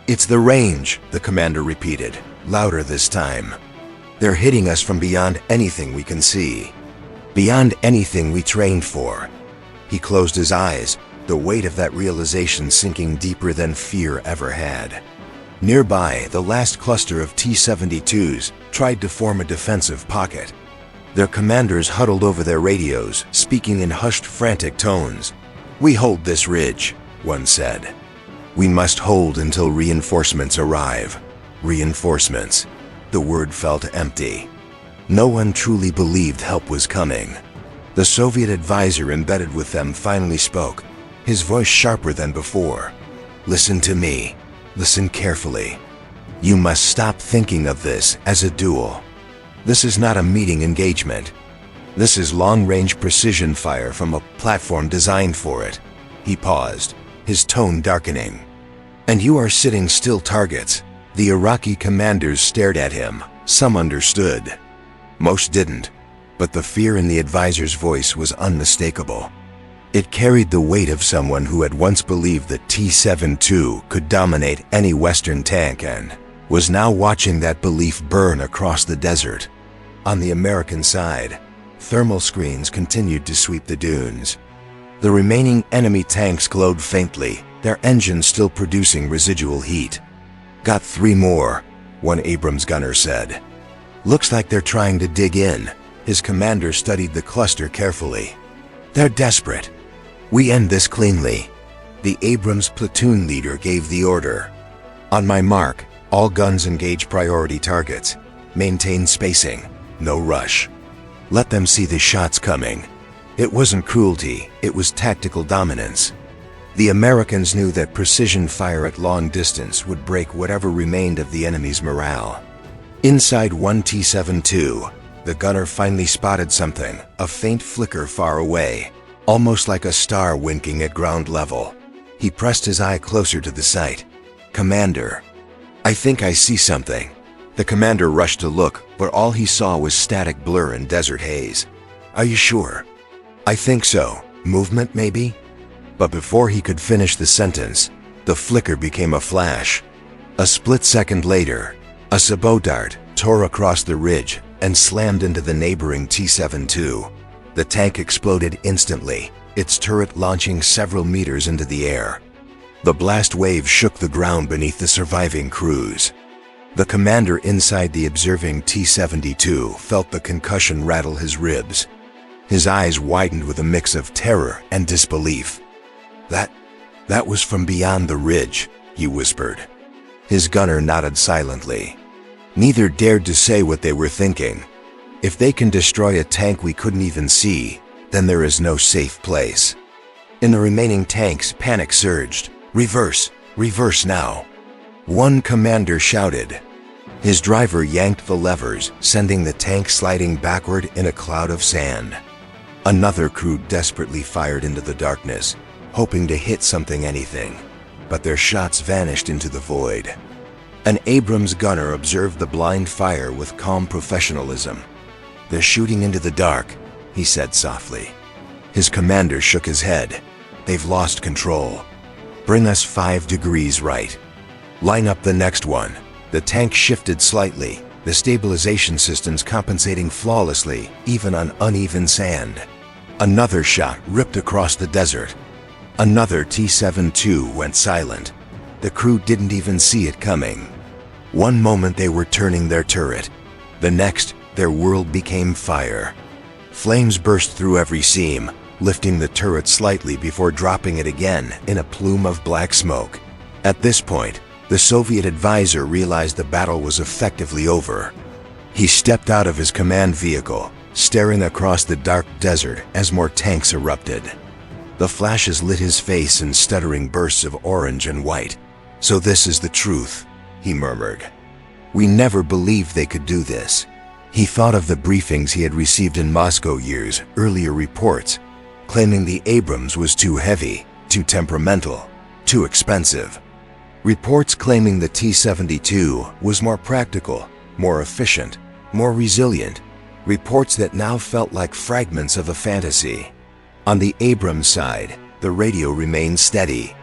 "It's the range," the commander repeated, louder this time. "They're hitting us from beyond anything we can see. Beyond anything we trained for." He closed his eyes, the weight of that realization sinking deeper than fear ever had. Nearby, the last cluster of T-72s tried to form a defensive pocket. Their commanders huddled over their radios, speaking in hushed, frantic tones. "We hold this ridge," one said. "We must hold until reinforcements arrive." Reinforcements. The word felt empty. No one truly believed help was coming. The Soviet advisor embedded with them finally spoke, his voice sharper than before. "Listen to me. Listen carefully. You must stop thinking of this as a duel. This is not a meeting engagement. This is long-range precision fire from a platform designed for it." He paused, his tone darkening. "And you are sitting still targets." The Iraqi commanders stared at him. Some understood. Most didn't, but the fear in the advisor's voice was unmistakable. It carried the weight of someone who had once believed that T-72 could dominate any Western tank and was now watching that belief burn across the desert. On the American side, thermal screens continued to sweep the dunes. The remaining enemy tanks glowed faintly, their engines still producing residual heat. "Got 3 more, one Abrams gunner said. "Looks like they're trying to dig in." His commander studied the cluster carefully. "They're desperate. We end this cleanly." The Abrams platoon leader gave the order. "On my mark, all guns engage priority targets. Maintain spacing. No rush. Let them see the shots coming." It wasn't cruelty, it was tactical dominance. The Americans knew that precision fire at long distance would break whatever remained of the enemy's morale. Inside one T-72, the gunner finally spotted something, a faint flicker far away, almost like a star winking at ground level. He pressed his eye closer to the sight. "Commander, I think I see something." The commander rushed to look, but all he saw was static blur and desert haze. "Are you sure?" "I think so. Movement, maybe?" But before he could finish the sentence, the flicker became a flash. A split second later, a sabot dart tore across the ridge and slammed into the neighboring T-72. The tank exploded instantly, its turret launching several meters into the air. The blast wave shook the ground beneath the surviving crews. The commander inside the observing T-72 felt the concussion rattle his ribs. His eyes widened with a mix of terror and disbelief. That was from beyond the ridge," he whispered. His gunner nodded silently. Neither dared to say what they were thinking. If they can destroy a tank we couldn't even see, then there is no safe place. In the remaining tanks, panic surged. "Reverse! Reverse now!" One commander shouted. His driver yanked the levers, sending the tank sliding backward in a cloud of sand. Another crew desperately fired into the darkness, hoping to hit something, anything, but their shots vanished into the void. An Abrams gunner observed the blind fire with calm professionalism. "They're shooting into the dark," he said softly. His commander shook his head. "They've lost control. Bring us 5 degrees right. Line up the next one." The tank shifted slightly, the stabilization systems compensating flawlessly, even on uneven sand. Another shot ripped across the desert. Another T-72 went silent. The crew didn't even see it coming. One moment they were turning their turret. The next, their world became fire. Flames burst through every seam, lifting the turret slightly before dropping it again in a plume of black smoke. At this point, the Soviet advisor realized the battle was effectively over. He stepped out of his command vehicle, staring across the dark desert as more tanks erupted. The flashes lit his face in stuttering bursts of orange and white, "So this is the truth," he murmured. "We never believed they could do this." He thought of the briefings he had received in Moscow years earlier, reports claiming the Abrams was too heavy, too temperamental, too expensive. Reports claiming the T-72 was more practical, more efficient, more resilient. Reports that now felt like fragments of a fantasy. On the Abrams side, the radio remained steady.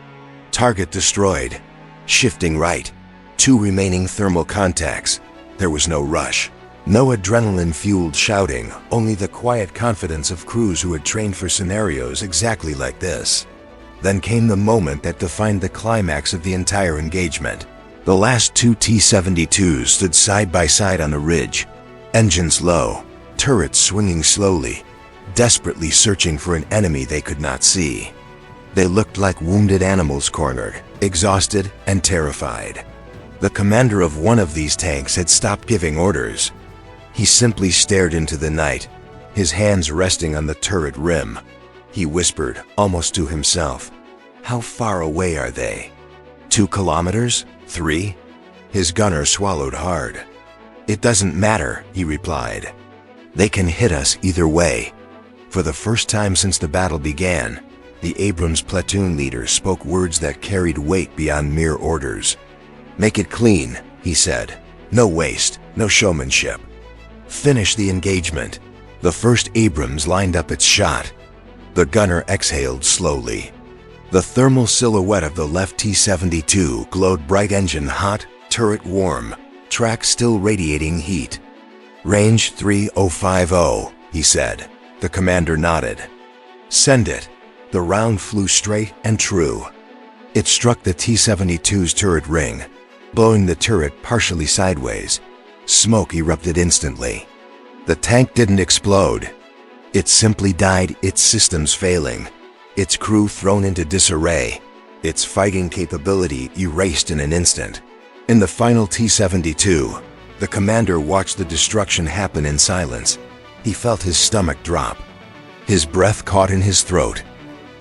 Target destroyed. Shifting right. 2 remaining thermal contacts. There was no rush. No adrenaline-fueled shouting, only the quiet confidence of crews who had trained for scenarios exactly like this. Then came the moment that defined the climax of the entire engagement. The last 2 T-72s stood side by side on a ridge, engines low, turrets swinging slowly, desperately searching for an enemy they could not see. They looked like wounded animals cornered, exhausted and terrified. The commander of one of these tanks had stopped giving orders. He simply stared into the night, his hands resting on the turret rim. He whispered, almost to himself, "How far away are they? 2 kilometers? 3? His gunner swallowed hard. "It doesn't matter," he replied. "They can hit us either way." For the first time since the battle began, the Abrams platoon leader spoke words that carried weight beyond mere orders. "Make it clean," he said. "No waste, no showmanship. Finish the engagement." The first Abrams lined up its shot. The gunner exhaled slowly. The thermal silhouette of the left T-72 glowed bright, engine hot, turret warm, track still radiating heat. "Range 3050, he said. The commander nodded. "Send it." The round flew straight and true. It struck the T-72's turret ring, blowing the turret partially sideways. Smoke erupted instantly. The tank didn't explode. It simply died, its systems failing, its crew thrown into disarray, its fighting capability erased in an instant. In the final T-72, the commander watched the destruction happen in silence. He felt his stomach drop. His breath caught in his throat.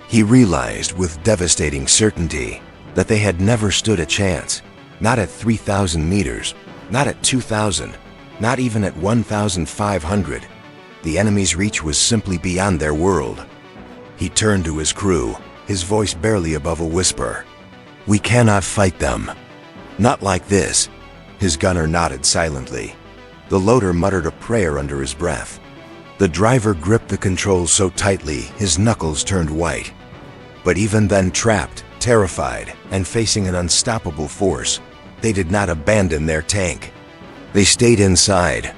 He realized with devastating certainty that they had never stood a chance. Not at 3,000 meters, not at 2,000, not even at 1,500. The enemy's reach was simply beyond their world. He turned to his crew, his voice barely above a whisper. "We cannot fight them. Not like this." His gunner nodded silently. The loader muttered a prayer under his breath. The driver gripped the controls so tightly his knuckles turned white. But even then, trapped, terrified, and facing an unstoppable force, they did not abandon their tank. They stayed inside,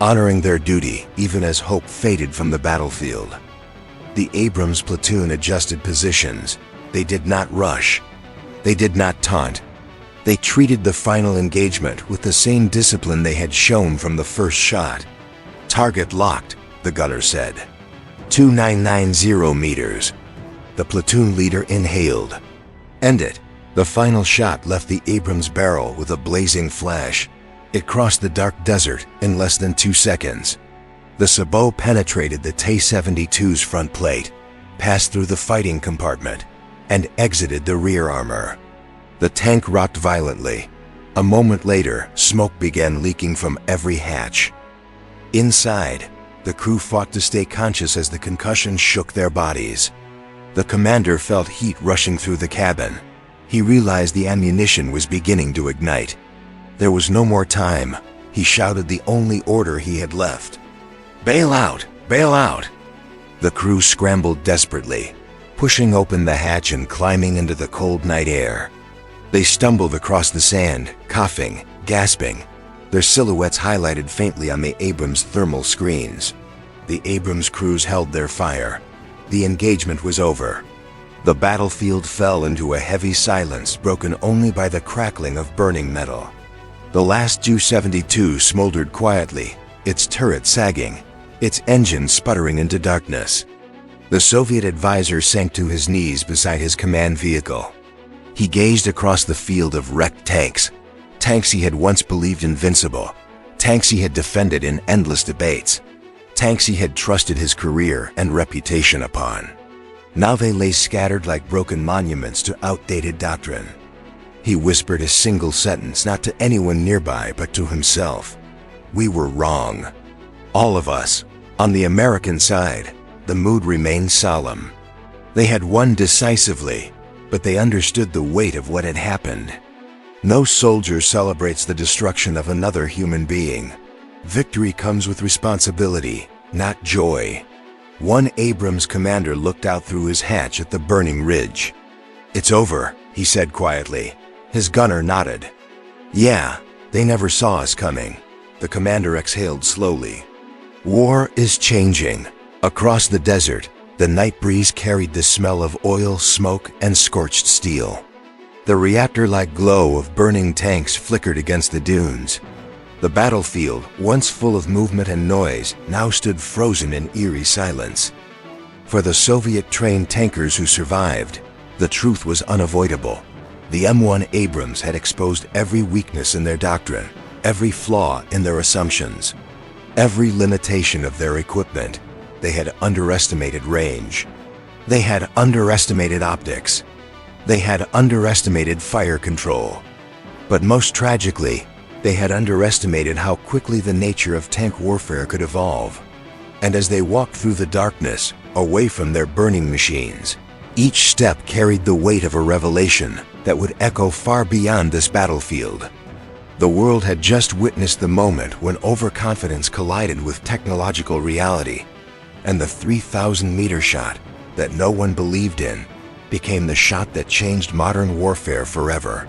honoring their duty even as hope faded from the battlefield. The Abrams platoon adjusted positions. They did not rush. They did not taunt. They treated the final engagement with the same discipline they had shown from the first shot. "Target locked," the gunner said. 2990 meters. The platoon leader inhaled. "End it." The final shot left the Abrams barrel with a blazing flash. It crossed the dark desert in less than 2 seconds. The sabot penetrated the T-72's front plate, passed through the fighting compartment, and exited the rear armor. The tank rocked violently. A moment later, smoke began leaking from every hatch. Inside, the crew fought to stay conscious as the concussion shook their bodies. The commander felt heat rushing through the cabin. He realized the ammunition was beginning to ignite. There was no more time. He shouted the only order he had left. "Bail out! Bail out!" The crew scrambled desperately, pushing open the hatch and climbing into the cold night air. They stumbled across the sand, coughing, gasping, their silhouettes highlighted faintly on the Abrams thermal screens. The Abrams crews held their fire. The engagement was over. The battlefield fell into a heavy silence broken only by the crackling of burning metal. The last Ju-72 smoldered quietly, its turret sagging, its engine sputtering into darkness. The Soviet advisor sank to his knees beside his command vehicle. He gazed across the field of wrecked tanks, tanks he had once believed invincible, tanks he had defended in endless debates, tanks he had trusted his career and reputation upon. Now they lay scattered like broken monuments to outdated doctrine. He whispered a single sentence, not to anyone nearby, but to himself. We were wrong. All of us. On the American side, the mood remained solemn. They had won decisively, but they understood the weight of what had happened. No soldier celebrates the destruction of another human being. Victory comes with responsibility, not joy. One Abrams commander looked out through his hatch at the burning ridge. "It's over," he said quietly. His gunner nodded. "Yeah, they never saw us coming." The commander exhaled slowly. War is changing. Across the desert, the night breeze carried the smell of oil, smoke, and scorched steel. The reactor-like glow of burning tanks flickered against the dunes. The battlefield, once full of movement and noise, now stood frozen in eerie silence. For the Soviet-trained tankers who survived, the truth was unavoidable. The M1 Abrams had exposed every weakness in their doctrine, every flaw in their assumptions, every limitation of their equipment. They had underestimated range. They had underestimated optics. They had underestimated fire control. But most tragically, they had underestimated how quickly the nature of tank warfare could evolve. And as they walked through the darkness, away from their burning machines, each step carried the weight of a revelation that would echo far beyond this battlefield. The world had just witnessed the moment when overconfidence collided with technological reality, and the 3,000-meter shot that no one believed in became the shot that changed modern warfare forever.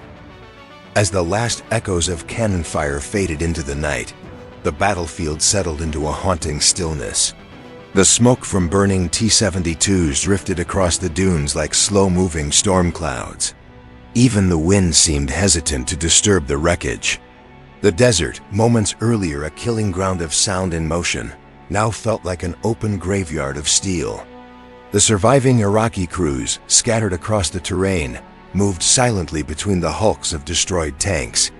As the last echoes of cannon fire faded into the night, the battlefield settled into a haunting stillness. The smoke from burning T-72s drifted across the dunes like slow-moving storm clouds. Even the wind seemed hesitant to disturb the wreckage. The desert, moments earlier a killing ground of sound and motion, now felt like an open graveyard of steel. The surviving Iraqi crews, scattered across the terrain, moved silently between the hulks of destroyed tanks.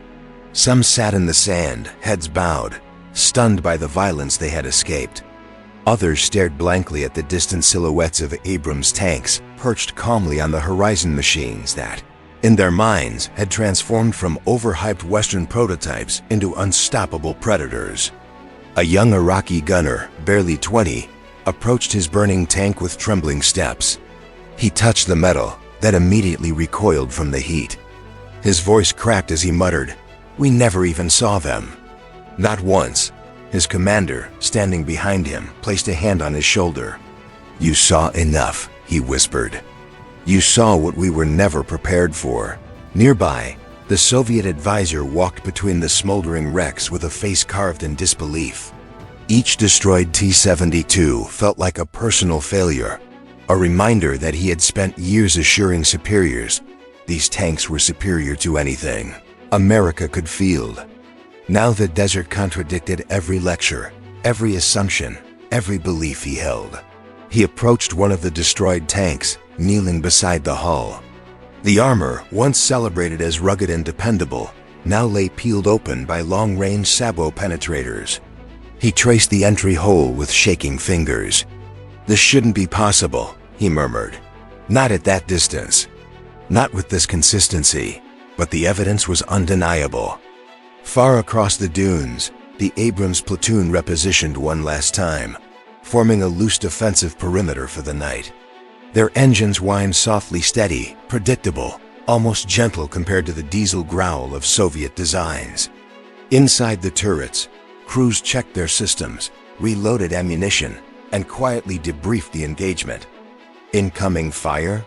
Some sat in the sand, heads bowed, stunned by the violence they had escaped. Others stared blankly at the distant silhouettes of Abrams tanks, perched calmly on the horizon machines that, in their minds, had transformed from overhyped Western prototypes into unstoppable predators. A young Iraqi gunner, barely 20, approached his burning tank with trembling steps. He touched the metal, then immediately recoiled from the heat. His voice cracked as he muttered, "We never even saw them." Not once. His commander, standing behind him, placed a hand on his shoulder. "You saw enough," he whispered. "You saw what we were never prepared for." Nearby, the Soviet advisor walked between the smoldering wrecks with a face carved in disbelief. Each destroyed T-72 felt like a personal failure, a reminder that he had spent years assuring superiors these tanks were superior to anything America could field. Now the desert contradicted every lecture, every assumption, every belief he held. He approached one of the destroyed tanks, kneeling beside the hull. The armor, once celebrated as rugged and dependable, now lay peeled open by long-range sabot penetrators. He traced the entry hole with shaking fingers. "This shouldn't be possible," he murmured. "Not at that distance. Not with this consistency." But the evidence was undeniable. Far across the dunes, the Abrams platoon repositioned one last time, forming a loose defensive perimeter for the night. Their engines whined softly, steady, predictable, almost gentle compared to the diesel growl of Soviet designs. Inside the turrets, crews checked their systems, reloaded ammunition, and quietly debriefed the engagement. "Incoming fire?"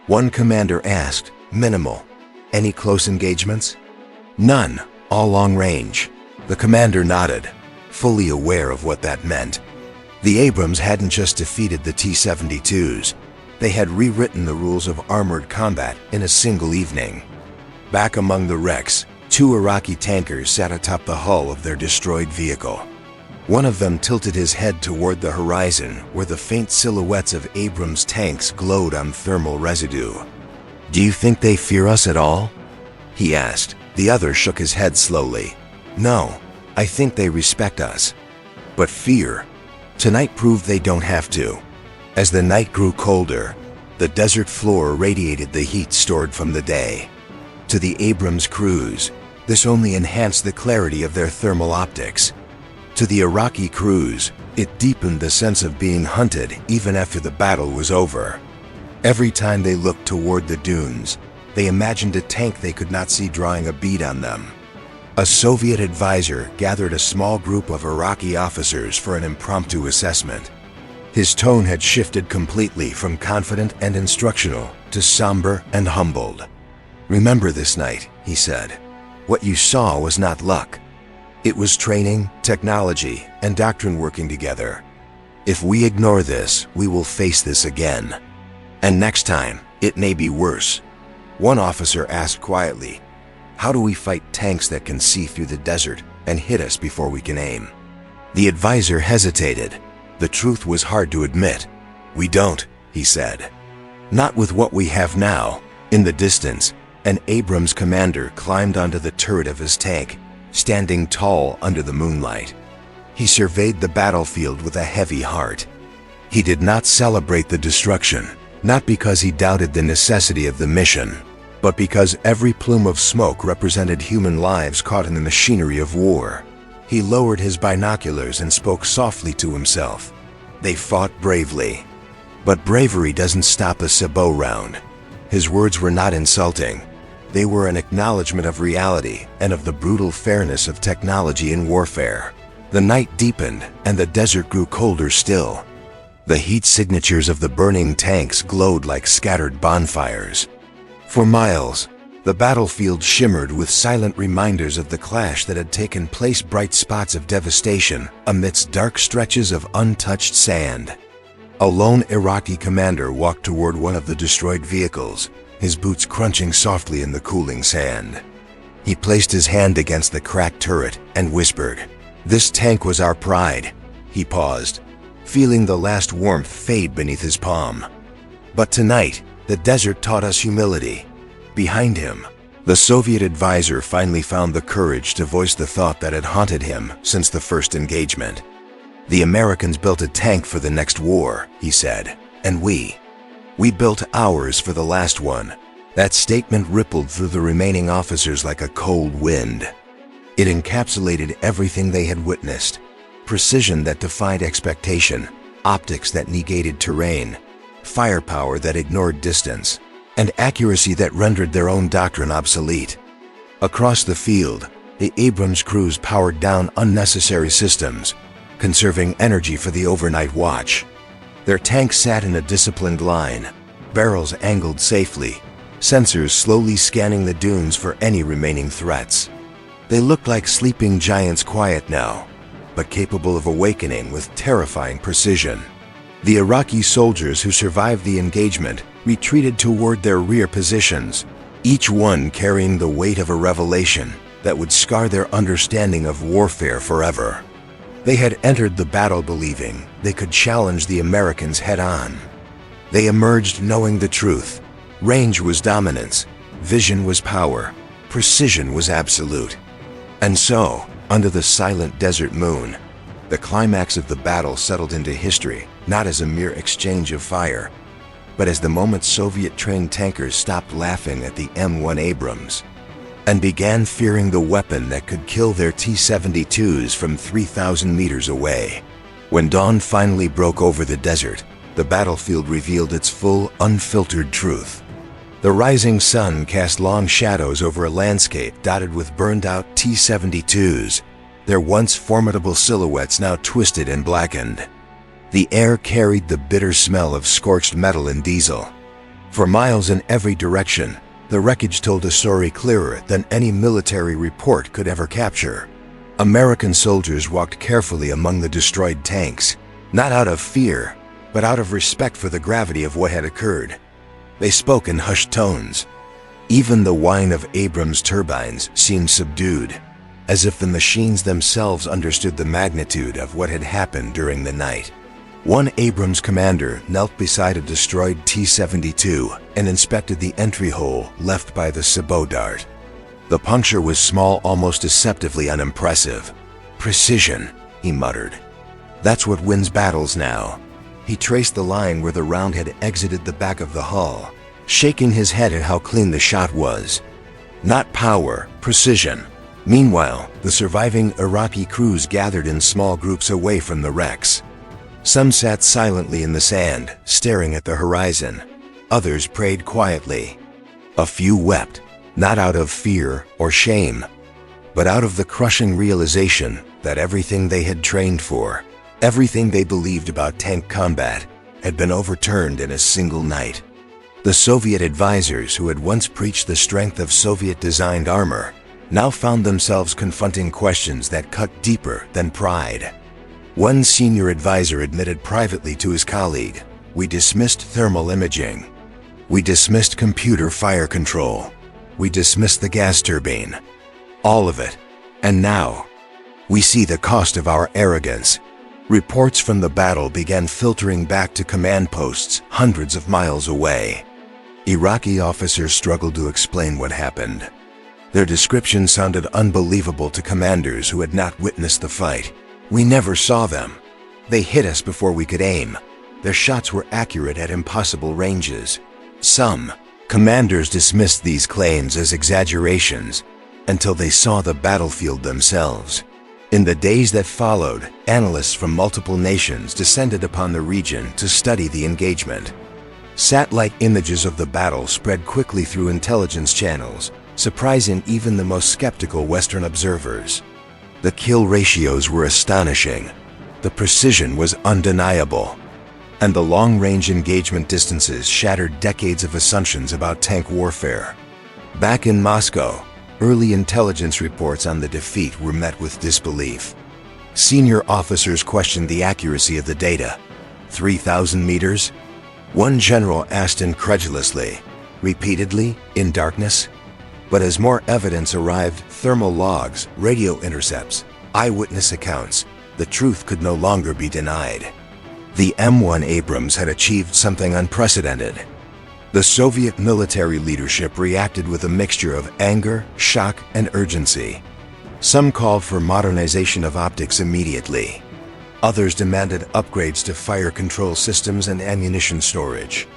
one commander asked. "Minimal. Any close engagements?" "None. All long range." The commander nodded, fully aware of what that meant. The Abrams hadn't just defeated the T-72s. They had rewritten the rules of armored combat in a single evening. Back among the wrecks, two Iraqi tankers sat atop the hull of their destroyed vehicle. One of them tilted his head toward the horizon, where the faint silhouettes of Abrams tanks glowed on thermal residue. "Do you think they fear us at all?" he asked. The other shook his head slowly. "No, I think they respect us. But fear? Tonight proved they don't have to." As the night grew colder, the desert floor radiated the heat stored from the day. To the Abrams crews, this only enhanced the clarity of their thermal optics. To the Iraqi crews, it deepened the sense of being hunted even after the battle was over. Every time they looked toward the dunes, they imagined a tank they could not see drawing a bead on them. A Soviet advisor gathered a small group of Iraqi officers for an impromptu assessment. His tone had shifted completely from confident and instructional to somber and humbled. "Remember this night," he said. "What you saw was not luck. It was training, technology, and doctrine working together. If we ignore this, we will face this again. And next time, it may be worse." One officer asked quietly, "How do we fight tanks that can see through the desert and hit us before we can aim?" The advisor hesitated. The truth was hard to admit. "We don't," he said. "Not with what we have now." In the distance, an Abrams commander climbed onto the turret of his tank, standing tall under the moonlight. He surveyed the battlefield with a heavy heart. He did not celebrate the destruction, not because he doubted the necessity of the mission, but because every plume of smoke represented human lives caught in the machinery of war. He lowered his binoculars and spoke softly to himself. "They fought bravely." But bravery doesn't stop a sabot round. His words were not insulting. They were an acknowledgement of reality and of the brutal fairness of technology in warfare. The night deepened and the desert grew colder still. The heat signatures of the burning tanks glowed like scattered bonfires. For miles, the battlefield shimmered with silent reminders of the clash that had taken place, bright spots of devastation amidst dark stretches of untouched sand. A lone Iraqi commander walked toward one of the destroyed vehicles, his boots crunching softly in the cooling sand. He placed his hand against the cracked turret and whispered, "This tank was our pride." He paused, feeling the last warmth fade beneath his palm. But tonight, the desert taught us humility. Behind him, the Soviet advisor finally found the courage to voice the thought that had haunted him since the first engagement. "The Americans built a tank for the next war," he said, "and we built ours for the last one." That statement rippled through the remaining officers like a cold wind. It encapsulated everything they had witnessed: precision that defied expectation, optics that negated terrain, firepower that ignored distance, and accuracy that rendered their own doctrine obsolete. Across the field, the Abrams crews powered down unnecessary systems, conserving energy for the overnight watch. Their tanks sat in a disciplined line, barrels angled safely, sensors slowly scanning the dunes for any remaining threats. They looked like sleeping giants, quiet now, but capable of awakening with terrifying precision. The Iraqi soldiers who survived the engagement retreated toward their rear positions, each one carrying the weight of a revelation that would scar their understanding of warfare forever. They had entered the battle believing they could challenge the Americans head-on. They emerged knowing the truth. Range was dominance, vision was power, precision was absolute. And so, under the silent desert moon, the climax of the battle settled into history, not as a mere exchange of fire, but as the moment Soviet-trained tankers stopped laughing at the M1 Abrams and began fearing the weapon that could kill their T-72s from 3,000 meters away. When dawn finally broke over the desert, the battlefield revealed its full, unfiltered truth. The rising sun cast long shadows over a landscape dotted with burned-out T-72s, their once formidable silhouettes now twisted and blackened. The air carried the bitter smell of scorched metal and diesel. For miles in every direction, the wreckage told a story clearer than any military report could ever capture. American soldiers walked carefully among the destroyed tanks, not out of fear, but out of respect for the gravity of what had occurred. They spoke in hushed tones. Even the whine of Abrams turbines seemed subdued, as if the machines themselves understood the magnitude of what had happened during the night. One Abrams commander knelt beside a destroyed T-72 and inspected the entry hole left by the sabot dart. The puncture was small, almost deceptively unimpressive. "Precision," he muttered. "That's what wins battles now." He traced the line where the round had exited the back of the hull, shaking his head at how clean the shot was. not power, precision. Meanwhile, the surviving Iraqi crews gathered in small groups away from the wrecks. Some sat silently in the sand, staring at the horizon. Others prayed quietly. A few wept, not out of fear or shame, but out of the crushing realization that everything they had trained for, everything they believed about tank combat, had been overturned in a single night. The Soviet advisors who had once preached the strength of Soviet-designed armor now found themselves confronting questions that cut deeper than pride. One senior advisor admitted privately to his colleague, "We dismissed thermal imaging. We dismissed computer fire control. We dismissed the gas turbine. All of it. And now, we see the cost of our arrogance." Reports from the battle began filtering back to command posts hundreds of miles away. Iraqi officers struggled to explain what happened. Their description sounded unbelievable to commanders who had not witnessed the fight. "We never saw them. They hit us before we could aim. Their shots were accurate at impossible ranges." Some commanders dismissed these claims as exaggerations until they saw the battlefield themselves. In the days that followed, analysts from multiple nations descended upon the region to study the engagement. Satellite images of the battle spread quickly through intelligence channels, surprising even the most skeptical Western observers. The kill ratios were astonishing. The precision was undeniable. And the long-range engagement distances shattered decades of assumptions about tank warfare. Back in Moscow, early intelligence reports on the defeat were met with disbelief. Senior officers questioned the accuracy of the data. 3,000 meters? One general asked incredulously, repeatedly, in darkness. But as more evidence arrived, thermal logs, radio intercepts, eyewitness accounts, the truth could no longer be denied. The M1 Abrams had achieved something unprecedented. The Soviet military leadership reacted with a mixture of anger, shock, and urgency. Some called for modernization of optics immediately. Others demanded upgrades to fire control systems and ammunition storage.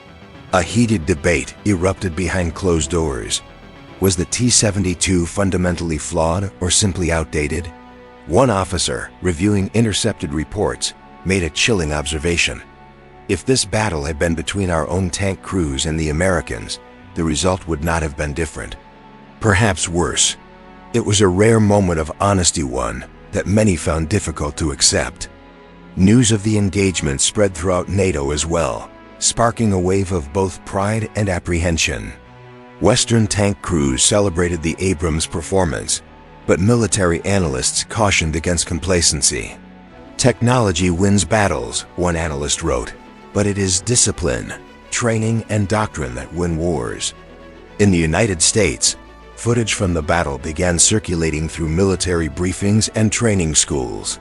A heated debate erupted behind closed doors. Was the T-72 fundamentally flawed or simply outdated? One officer, reviewing intercepted reports, made a chilling observation. If this battle had been between our own tank crews and the Americans, the result would not have been different. Perhaps worse. It was a rare moment of honesty, one that many found difficult to accept. News of the engagement spread throughout NATO as well, sparking a wave of both pride and apprehension. Western tank crews celebrated the Abrams performance, but military analysts cautioned against complacency. "Technology wins battles," one analyst wrote, "but it is discipline, training, and doctrine that win wars." In the United States, footage from the battle began circulating through military briefings and training schools.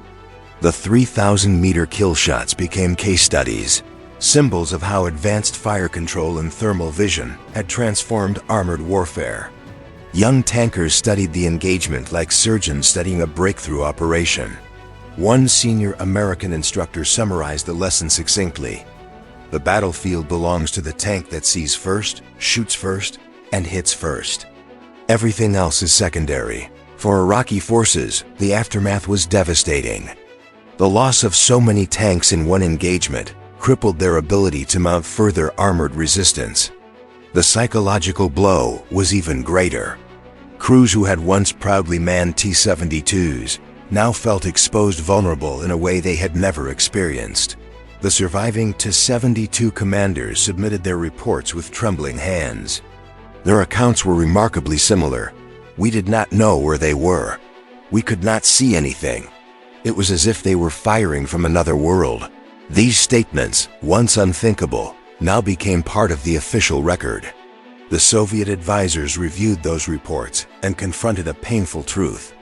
The 3,000-meter kill shots became case studies, symbols of how advanced fire control and thermal vision had transformed armored warfare. Young tankers studied the engagement like surgeons studying a breakthrough operation. One senior American instructor summarized the lesson succinctly. "The battlefield belongs to the tank that sees first, shoots first, and hits first. Everything else is secondary." For Iraqi forces, the aftermath was devastating. The loss of so many tanks in one engagement crippled their ability to mount further armored resistance. The psychological blow was even greater. Crews who had once proudly manned T-72s now felt exposed vulnerable in a way they had never experienced. The surviving T-72 commanders submitted their reports with trembling hands. Their accounts were remarkably similar. "We did not know where they were. We could not see anything. It was as if they were firing from another world." These statements, once unthinkable, now became part of the official record. The Soviet advisors reviewed those reports and confronted a painful truth.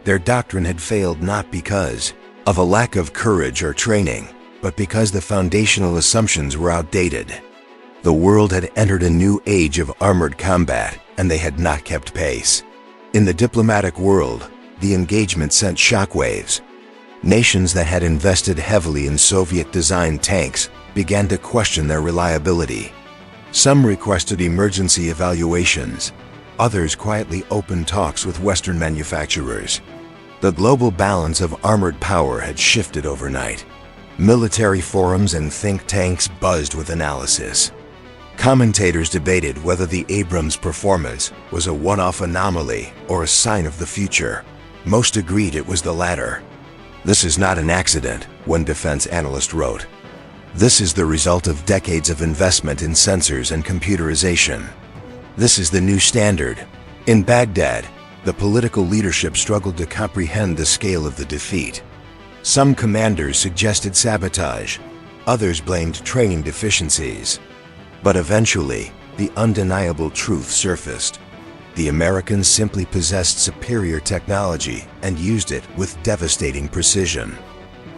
Their doctrine had failed not because of a lack of courage or training, but because the foundational assumptions were outdated. The world had entered a new age of armored combat, and they had not kept pace. In the diplomatic world, the engagement sent shockwaves. Nations that had invested heavily in Soviet-designed tanks began to question their reliability. Some requested emergency evaluations. Others quietly opened talks with Western manufacturers. The global balance of armored power had shifted overnight. Military forums and think tanks buzzed with analysis. Commentators debated whether the Abrams performance was a one-off anomaly or a sign of the future. Most agreed it was the latter. "This is not an accident," one defense analyst wrote. "This is the result of decades of investment in sensors and computerization. This is the new standard." In Baghdad, the political leadership struggled to comprehend the scale of the defeat. Some commanders suggested sabotage, others blamed training deficiencies. But eventually, the undeniable truth surfaced. The Americans simply possessed superior technology and used it with devastating precision.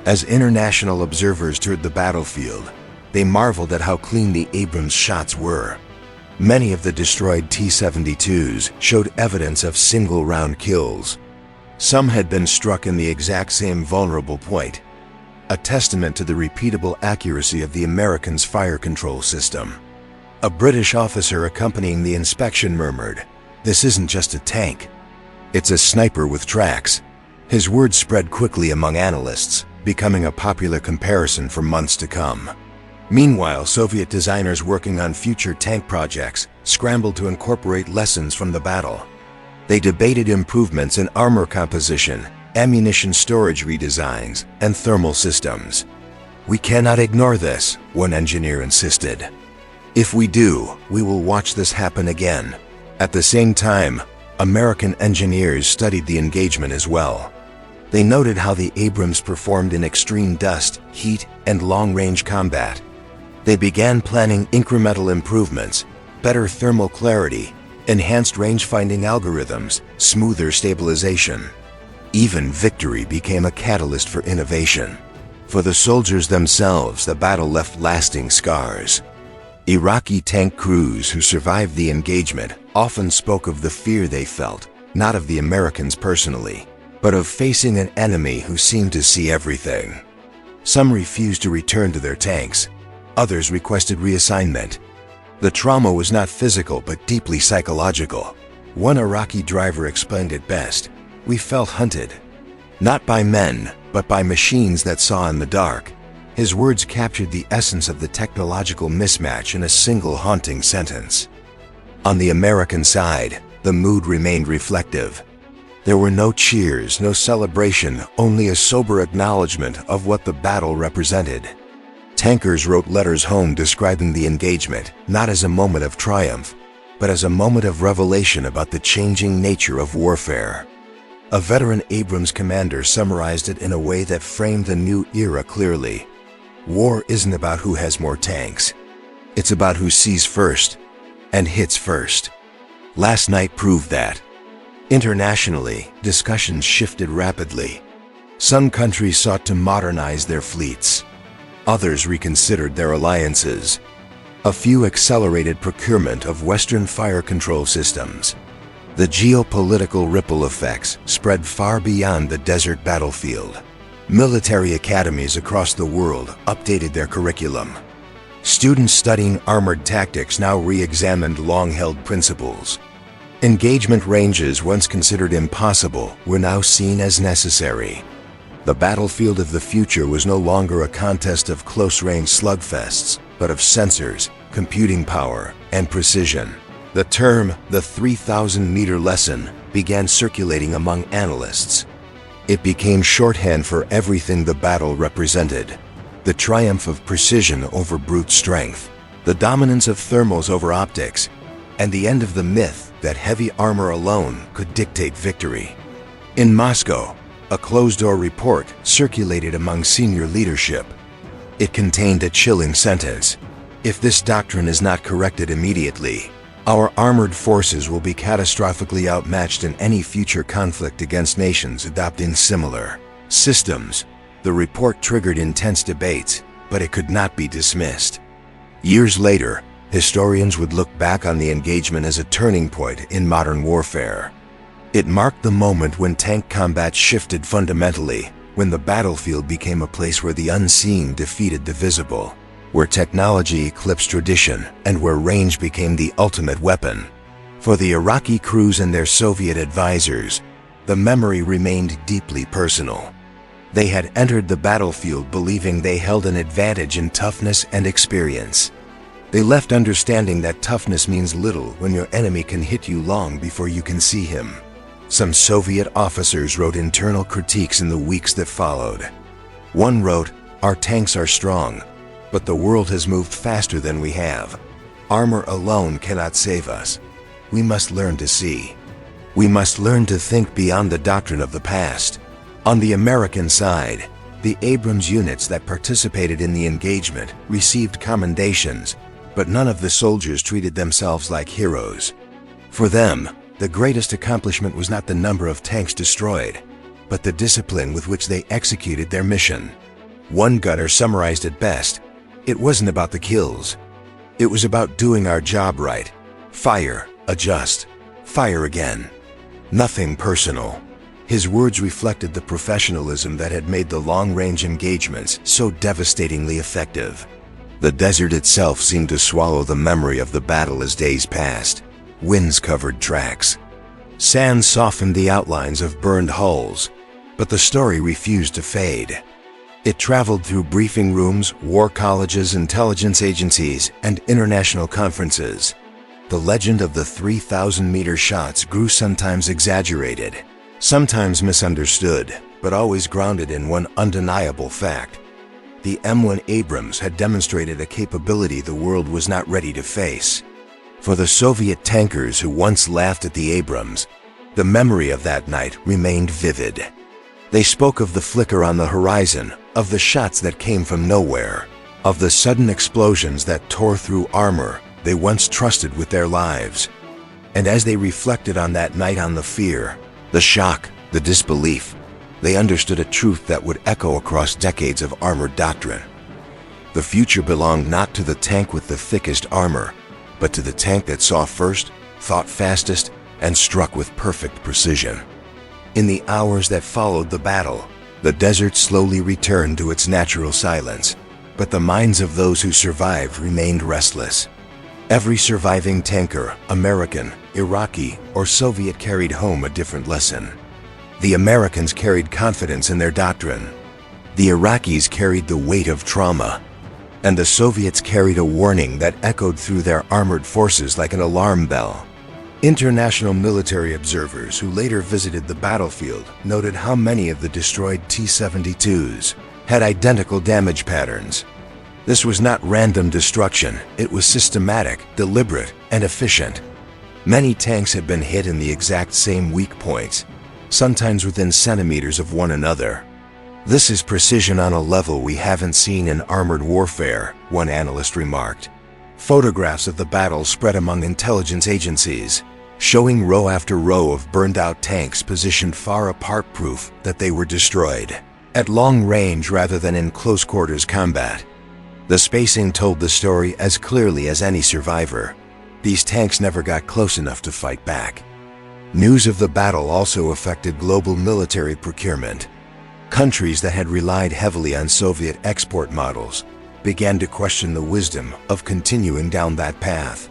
As international observers toured the battlefield, they marveled at how clean the Abrams shots were. Many of the destroyed T-72s showed evidence of single-round kills. Some had been struck in the exact same vulnerable point, a testament to the repeatable accuracy of the Americans' fire control system. A British officer accompanying the inspection murmured, "This isn't just a tank. It's a sniper with tracks." His words spread quickly among analysts, becoming a popular comparison for months to come. Meanwhile, Soviet designers working on future tank projects scrambled to incorporate lessons from the battle. They debated improvements in armor composition, ammunition storage redesigns, and thermal systems. "We cannot ignore this," one engineer insisted. "If we do, we will watch this happen again." At the same time, American engineers studied the engagement as well. They noted how the Abrams performed in extreme dust, heat, and long-range combat. They began planning incremental improvements, better thermal clarity, enhanced range-finding algorithms, smoother stabilization. Even victory became a catalyst for innovation. For the soldiers themselves, the battle left lasting scars. Iraqi tank crews who survived the engagement often spoke of the fear they felt, not of the Americans personally, but of facing an enemy who seemed to see everything. Some refused to return to their tanks. Others requested reassignment. The trauma was not physical but deeply psychological. One Iraqi driver explained it best: "We felt hunted. Not by men, but by machines that saw in the dark." His words captured the essence of the technological mismatch in a single haunting sentence. On the American side, the mood remained reflective. There were no cheers, no celebration, only a sober acknowledgement of what the battle represented. Tankers wrote letters home describing the engagement, not as a moment of triumph, but as a moment of revelation about the changing nature of warfare. A veteran Abrams commander summarized it in a way that framed the new era clearly. "War isn't about who has more tanks. It's about who sees first and hits first." Last night proved that. Internationally, discussions shifted rapidly. Some countries sought to modernize their fleets. Others reconsidered their alliances. A few accelerated procurement of Western fire control systems. The geopolitical ripple effects spread far beyond the desert battlefield. Military academies across the world updated their curriculum. Students studying armored tactics now re-examined long-held principles. Engagement ranges once considered impossible were now seen as necessary. The battlefield of the future was no longer a contest of close-range slugfests, but of sensors, computing power, and precision. The term, the 3,000-meter lesson, began circulating among analysts. It became shorthand for everything the battle represented: the triumph of precision over brute strength, the dominance of thermals over optics, and the end of the myth that heavy armor alone could dictate victory. In Moscow, a closed-door report circulated among senior leadership. It contained a chilling sentence: "If this doctrine is not corrected immediately, our armored forces will be catastrophically outmatched in any future conflict against nations adopting similar systems." The report triggered intense debates, but it could not be dismissed. Years later, historians would look back on the engagement as a turning point in modern warfare. It marked the moment when tank combat shifted fundamentally, when the battlefield became a place where the unseen defeated the visible, where technology eclipsed tradition, and where range became the ultimate weapon. For the Iraqi crews and their Soviet advisors, the memory remained deeply personal. They had entered the battlefield believing they held an advantage in toughness and experience. They left understanding that toughness means little when your enemy can hit you long before you can see him. Some Soviet officers wrote internal critiques in the weeks that followed. One wrote, "Our tanks are strong, but the world has moved faster than we have. Armor alone cannot save us. We must learn to see. We must learn to think beyond the doctrine of the past." On the American side, the Abrams units that participated in the engagement received commendations, but none of the soldiers treated themselves like heroes. For them, the greatest accomplishment was not the number of tanks destroyed, but the discipline with which they executed their mission. One gunner summarized it best: "It wasn't about the kills. It was about doing our job right. Fire, adjust, fire again. Nothing personal." His words reflected the professionalism that had made the long-range engagements so devastatingly effective. The desert itself seemed to swallow the memory of the battle as days passed. Winds covered tracks. Sand softened the outlines of burned hulls, but the story refused to fade. It traveled through briefing rooms, war colleges, intelligence agencies, and international conferences. The legend of the 3,000-meter shots grew, sometimes exaggerated, sometimes misunderstood, but always grounded in one undeniable fact. The M1 Abrams had demonstrated a capability the world was not ready to face. For the Soviet tankers who once laughed at the Abrams, the memory of that night remained vivid. They spoke of the flicker on the horizon, of the shots that came from nowhere, of the sudden explosions that tore through armor they once trusted with their lives. And as they reflected on that night, on the fear, the shock, the disbelief, they understood a truth that would echo across decades of armored doctrine. The future belonged not to the tank with the thickest armor, but to the tank that saw first, thought fastest, and struck with perfect precision. In the hours that followed the battle, the desert slowly returned to its natural silence, but the minds of those who survived remained restless. Every surviving tanker, American, Iraqi, or Soviet, carried home a different lesson. The Americans carried confidence in their doctrine. The Iraqis carried the weight of trauma. And the Soviets carried a warning that echoed through their armored forces like an alarm bell. International military observers who later visited the battlefield noted how many of the destroyed T-72s had identical damage patterns. This was not random destruction, it was systematic, deliberate, and efficient. Many tanks had been hit in the exact same weak points, sometimes within centimeters of one another. "This is precision on a level we haven't seen in armored warfare," one analyst remarked. Photographs of the battle spread among intelligence agencies, showing row after row of burned-out tanks positioned far apart, proof that they were destroyed at long range rather than in close-quarters combat. The spacing told the story as clearly as any survivor. These tanks never got close enough to fight back. News of the battle also affected global military procurement. Countries that had relied heavily on Soviet export models began to question the wisdom of continuing down that path.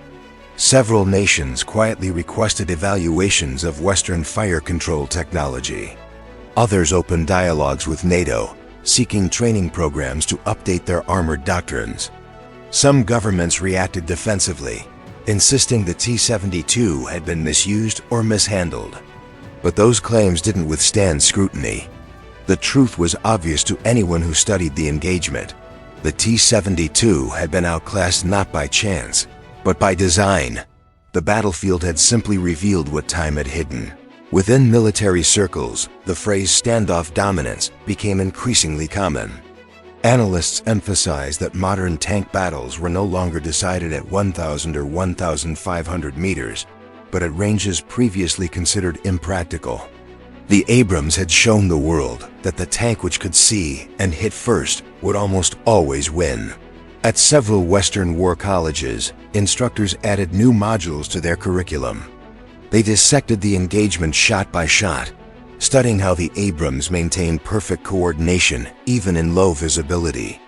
Several nations quietly requested evaluations of Western fire control technology. Others opened dialogues with NATO, seeking training programs to update their armored doctrines. Some governments reacted defensively, insisting the T-72 had been misused or mishandled. But those claims didn't withstand scrutiny. The truth was obvious to anyone who studied the engagement. The T-72 had been outclassed not by chance, but by design. The battlefield had simply revealed what time had hidden. Within military circles, the phrase standoff dominance became increasingly common. Analysts emphasized that modern tank battles were no longer decided at 1,000 or 1,500 meters, but at ranges previously considered impractical. The Abrams had shown the world that the tank which could see and hit first would almost always win. At several Western war colleges, instructors added new modules to their curriculum. They dissected the engagement shot by shot, studying how the Abrams maintained perfect coordination even in low visibility.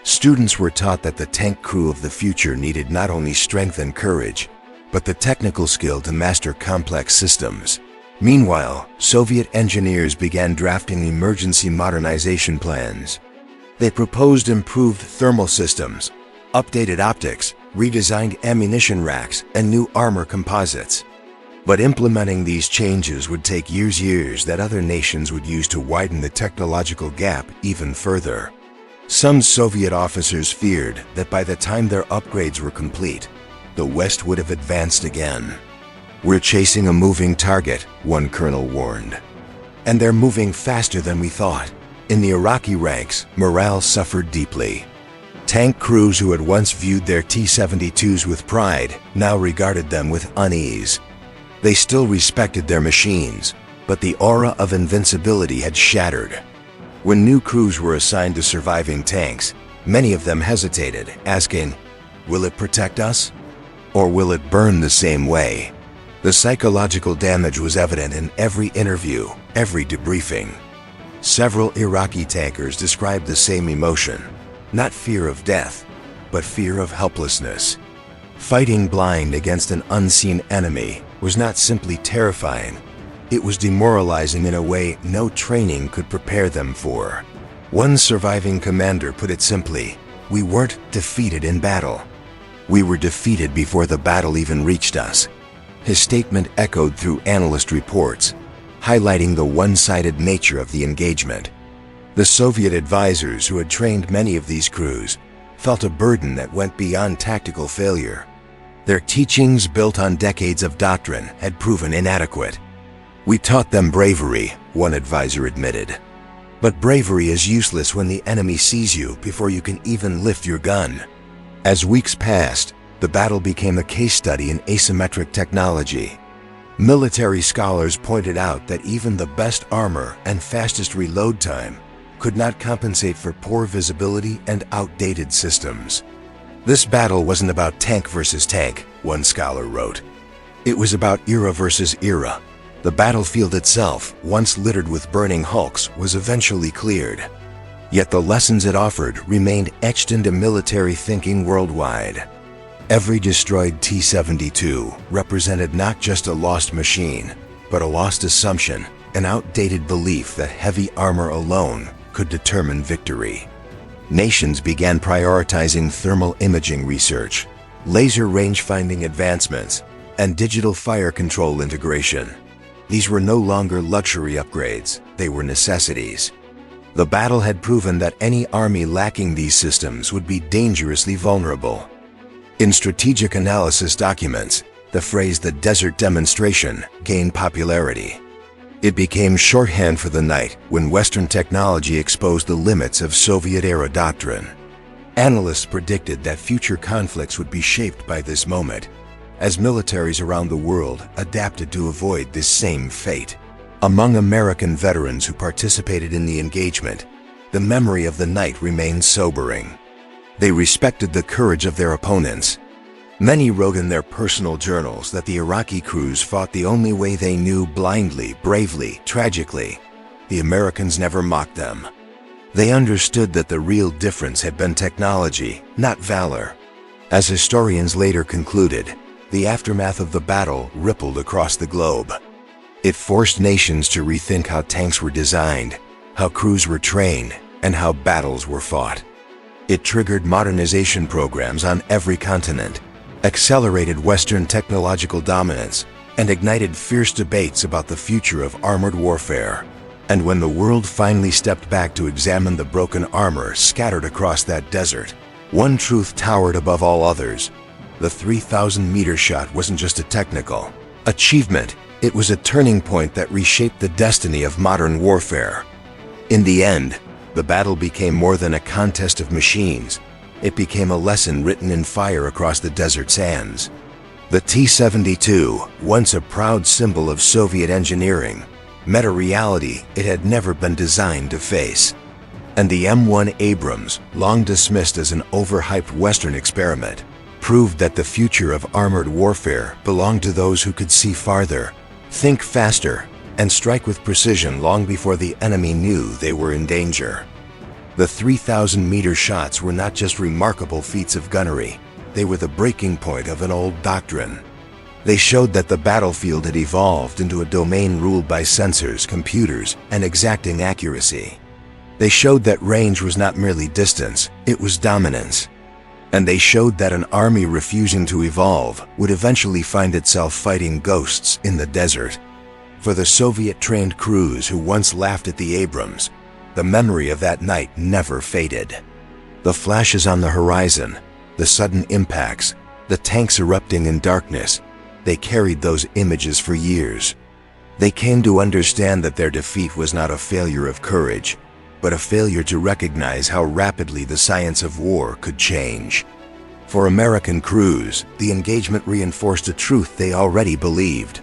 Students were taught that the tank crew of the future needed not only strength and courage, but the technical skill to master complex systems. Meanwhile, Soviet engineers began drafting emergency modernization plans. They proposed improved thermal systems, updated optics, redesigned ammunition racks, and new armor composites. But implementing these changes would take years that other nations would use to widen the technological gap even further. Some Soviet officers feared that by the time their upgrades were complete, the West would have advanced again. "We're chasing a moving target," one colonel warned. "And they're moving faster than we thought." In the Iraqi ranks, morale suffered deeply. Tank crews who had once viewed their T-72s with pride now regarded them with unease. They still respected their machines, but the aura of invincibility had shattered. When new crews were assigned to surviving tanks, many of them hesitated, asking, "Will it protect us? Or will it burn the same way?" The psychological damage was evident in every interview, every debriefing. Several Iraqi tankers described the same emotion, not fear of death, but fear of helplessness. Fighting blind against an unseen enemy was not simply terrifying, it was demoralizing in a way no training could prepare them for. One surviving commander put it simply, "We weren't defeated in battle. We were defeated before the battle even reached us." His statement echoed through analyst reports, highlighting the one-sided nature of the engagement. The Soviet advisors who had trained many of these crews felt a burden that went beyond tactical failure. Their teachings, built on decades of doctrine, had proven inadequate. "We taught them bravery," one advisor admitted. "But bravery is useless when the enemy sees you before you can even lift your gun." As weeks passed, the battle became a case study in asymmetric technology. Military scholars pointed out that even the best armor and fastest reload time could not compensate for poor visibility and outdated systems. "This battle wasn't about tank versus tank," one scholar wrote. "It was about era versus era. The battlefield itself, once littered with burning hulks, was eventually cleared. Yet the lessons it offered remained etched into military thinking worldwide." Every destroyed T-72 represented not just a lost machine, but a lost assumption, an outdated belief that heavy armor alone could determine victory. Nations began prioritizing thermal imaging research, laser rangefinding advancements, and digital fire control integration. These were no longer luxury upgrades, they were necessities. The battle had proven that any army lacking these systems would be dangerously vulnerable. In strategic analysis documents, the phrase "the desert demonstration" gained popularity. It became shorthand for the night when Western technology exposed the limits of Soviet-era doctrine. Analysts predicted that future conflicts would be shaped by this moment, as militaries around the world adapted to avoid this same fate. Among American veterans who participated in the engagement, the memory of the night remained sobering. They respected the courage of their opponents. Many wrote in their personal journals that the Iraqi crews fought the only way they knew, blindly, bravely, tragically. The Americans never mocked them. They understood that the real difference had been technology, not valor. As historians later concluded, the aftermath of the battle rippled across the globe. It forced nations to rethink how tanks were designed, how crews were trained, and how battles were fought. It triggered modernization programs on every continent, accelerated Western technological dominance, and ignited fierce debates about the future of armored warfare. And when the world finally stepped back to examine the broken armor scattered across that desert, one truth towered above all others. The 3,000-meter shot wasn't just a technical achievement, it was a turning point that reshaped the destiny of modern warfare. In the end, the battle became more than a contest of machines. It became a lesson written in fire across the desert sands. The T-72, once a proud symbol of Soviet engineering, met a reality it had never been designed to face. And the M1 Abrams, long dismissed as an overhyped Western experiment, proved that the future of armored warfare belonged to those who could see farther, think faster, and strike with precision long before the enemy knew they were in danger. The 3,000-meter shots were not just remarkable feats of gunnery, they were the breaking point of an old doctrine. They showed that the battlefield had evolved into a domain ruled by sensors, computers, and exacting accuracy. They showed that range was not merely distance, it was dominance. And they showed that an army refusing to evolve would eventually find itself fighting ghosts in the desert. For the Soviet-trained crews who once laughed at the Abrams, the memory of that night never faded. The flashes on the horizon, the sudden impacts, the tanks erupting in darkness, they carried those images for years. They came to understand that their defeat was not a failure of courage, but a failure to recognize how rapidly the science of war could change. For American crews, the engagement reinforced a truth they already believed: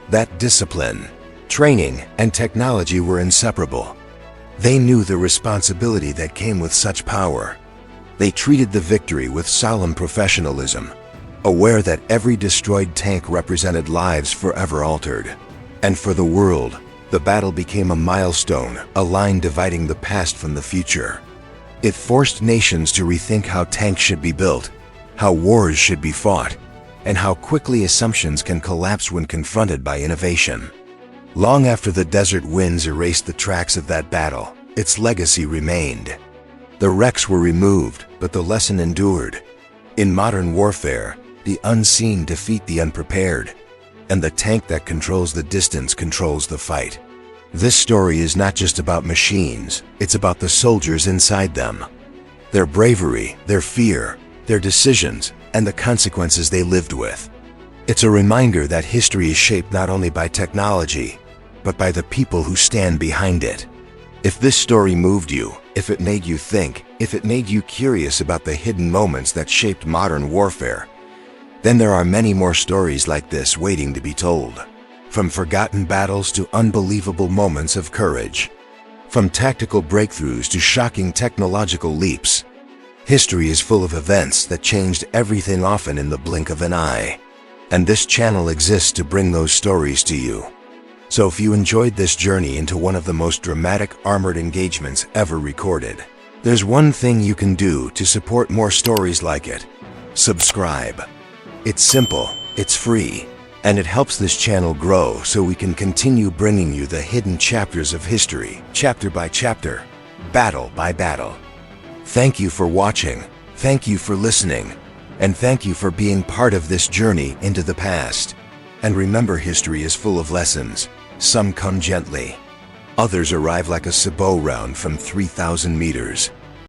that discipline, training, and technology were inseparable. They knew the responsibility that came with such power. They treated the victory with solemn professionalism, aware that every destroyed tank represented lives forever altered. And for the world, the battle became a milestone, a line dividing the past from the future. It forced nations to rethink how tanks should be built, how wars should be fought, and how quickly assumptions can collapse when confronted by innovation. Long after the desert winds erased the tracks of that battle, its legacy remained. The wrecks were removed, but the lesson endured. In modern warfare, the unseen defeat the unprepared, and the tank that controls the distance controls the fight. This story is not just about machines, it's about the soldiers inside them. Their bravery, their fear, their decisions, and the consequences they lived with. It's a reminder that history is shaped not only by technology, but by the people who stand behind it. If this story moved you, if it made you think, if it made you curious about the hidden moments that shaped modern warfare, then there are many more stories like this waiting to be told. From forgotten battles to unbelievable moments of courage. From tactical breakthroughs to shocking technological leaps. History is full of events that changed everything, often in the blink of an eye. And this channel exists to bring those stories to you. So if you enjoyed this journey into one of the most dramatic armored engagements ever recorded, there's one thing you can do to support more stories like it. Subscribe. It's simple, it's free, and it helps this channel grow so we can continue bringing you the hidden chapters of history, chapter by chapter, battle by battle. Thank you for watching, thank you for listening, and thank you for being part of this journey into the past. And remember, history is full of lessons. Some come gently. Others arrive like a sabot round from 3,000 meters.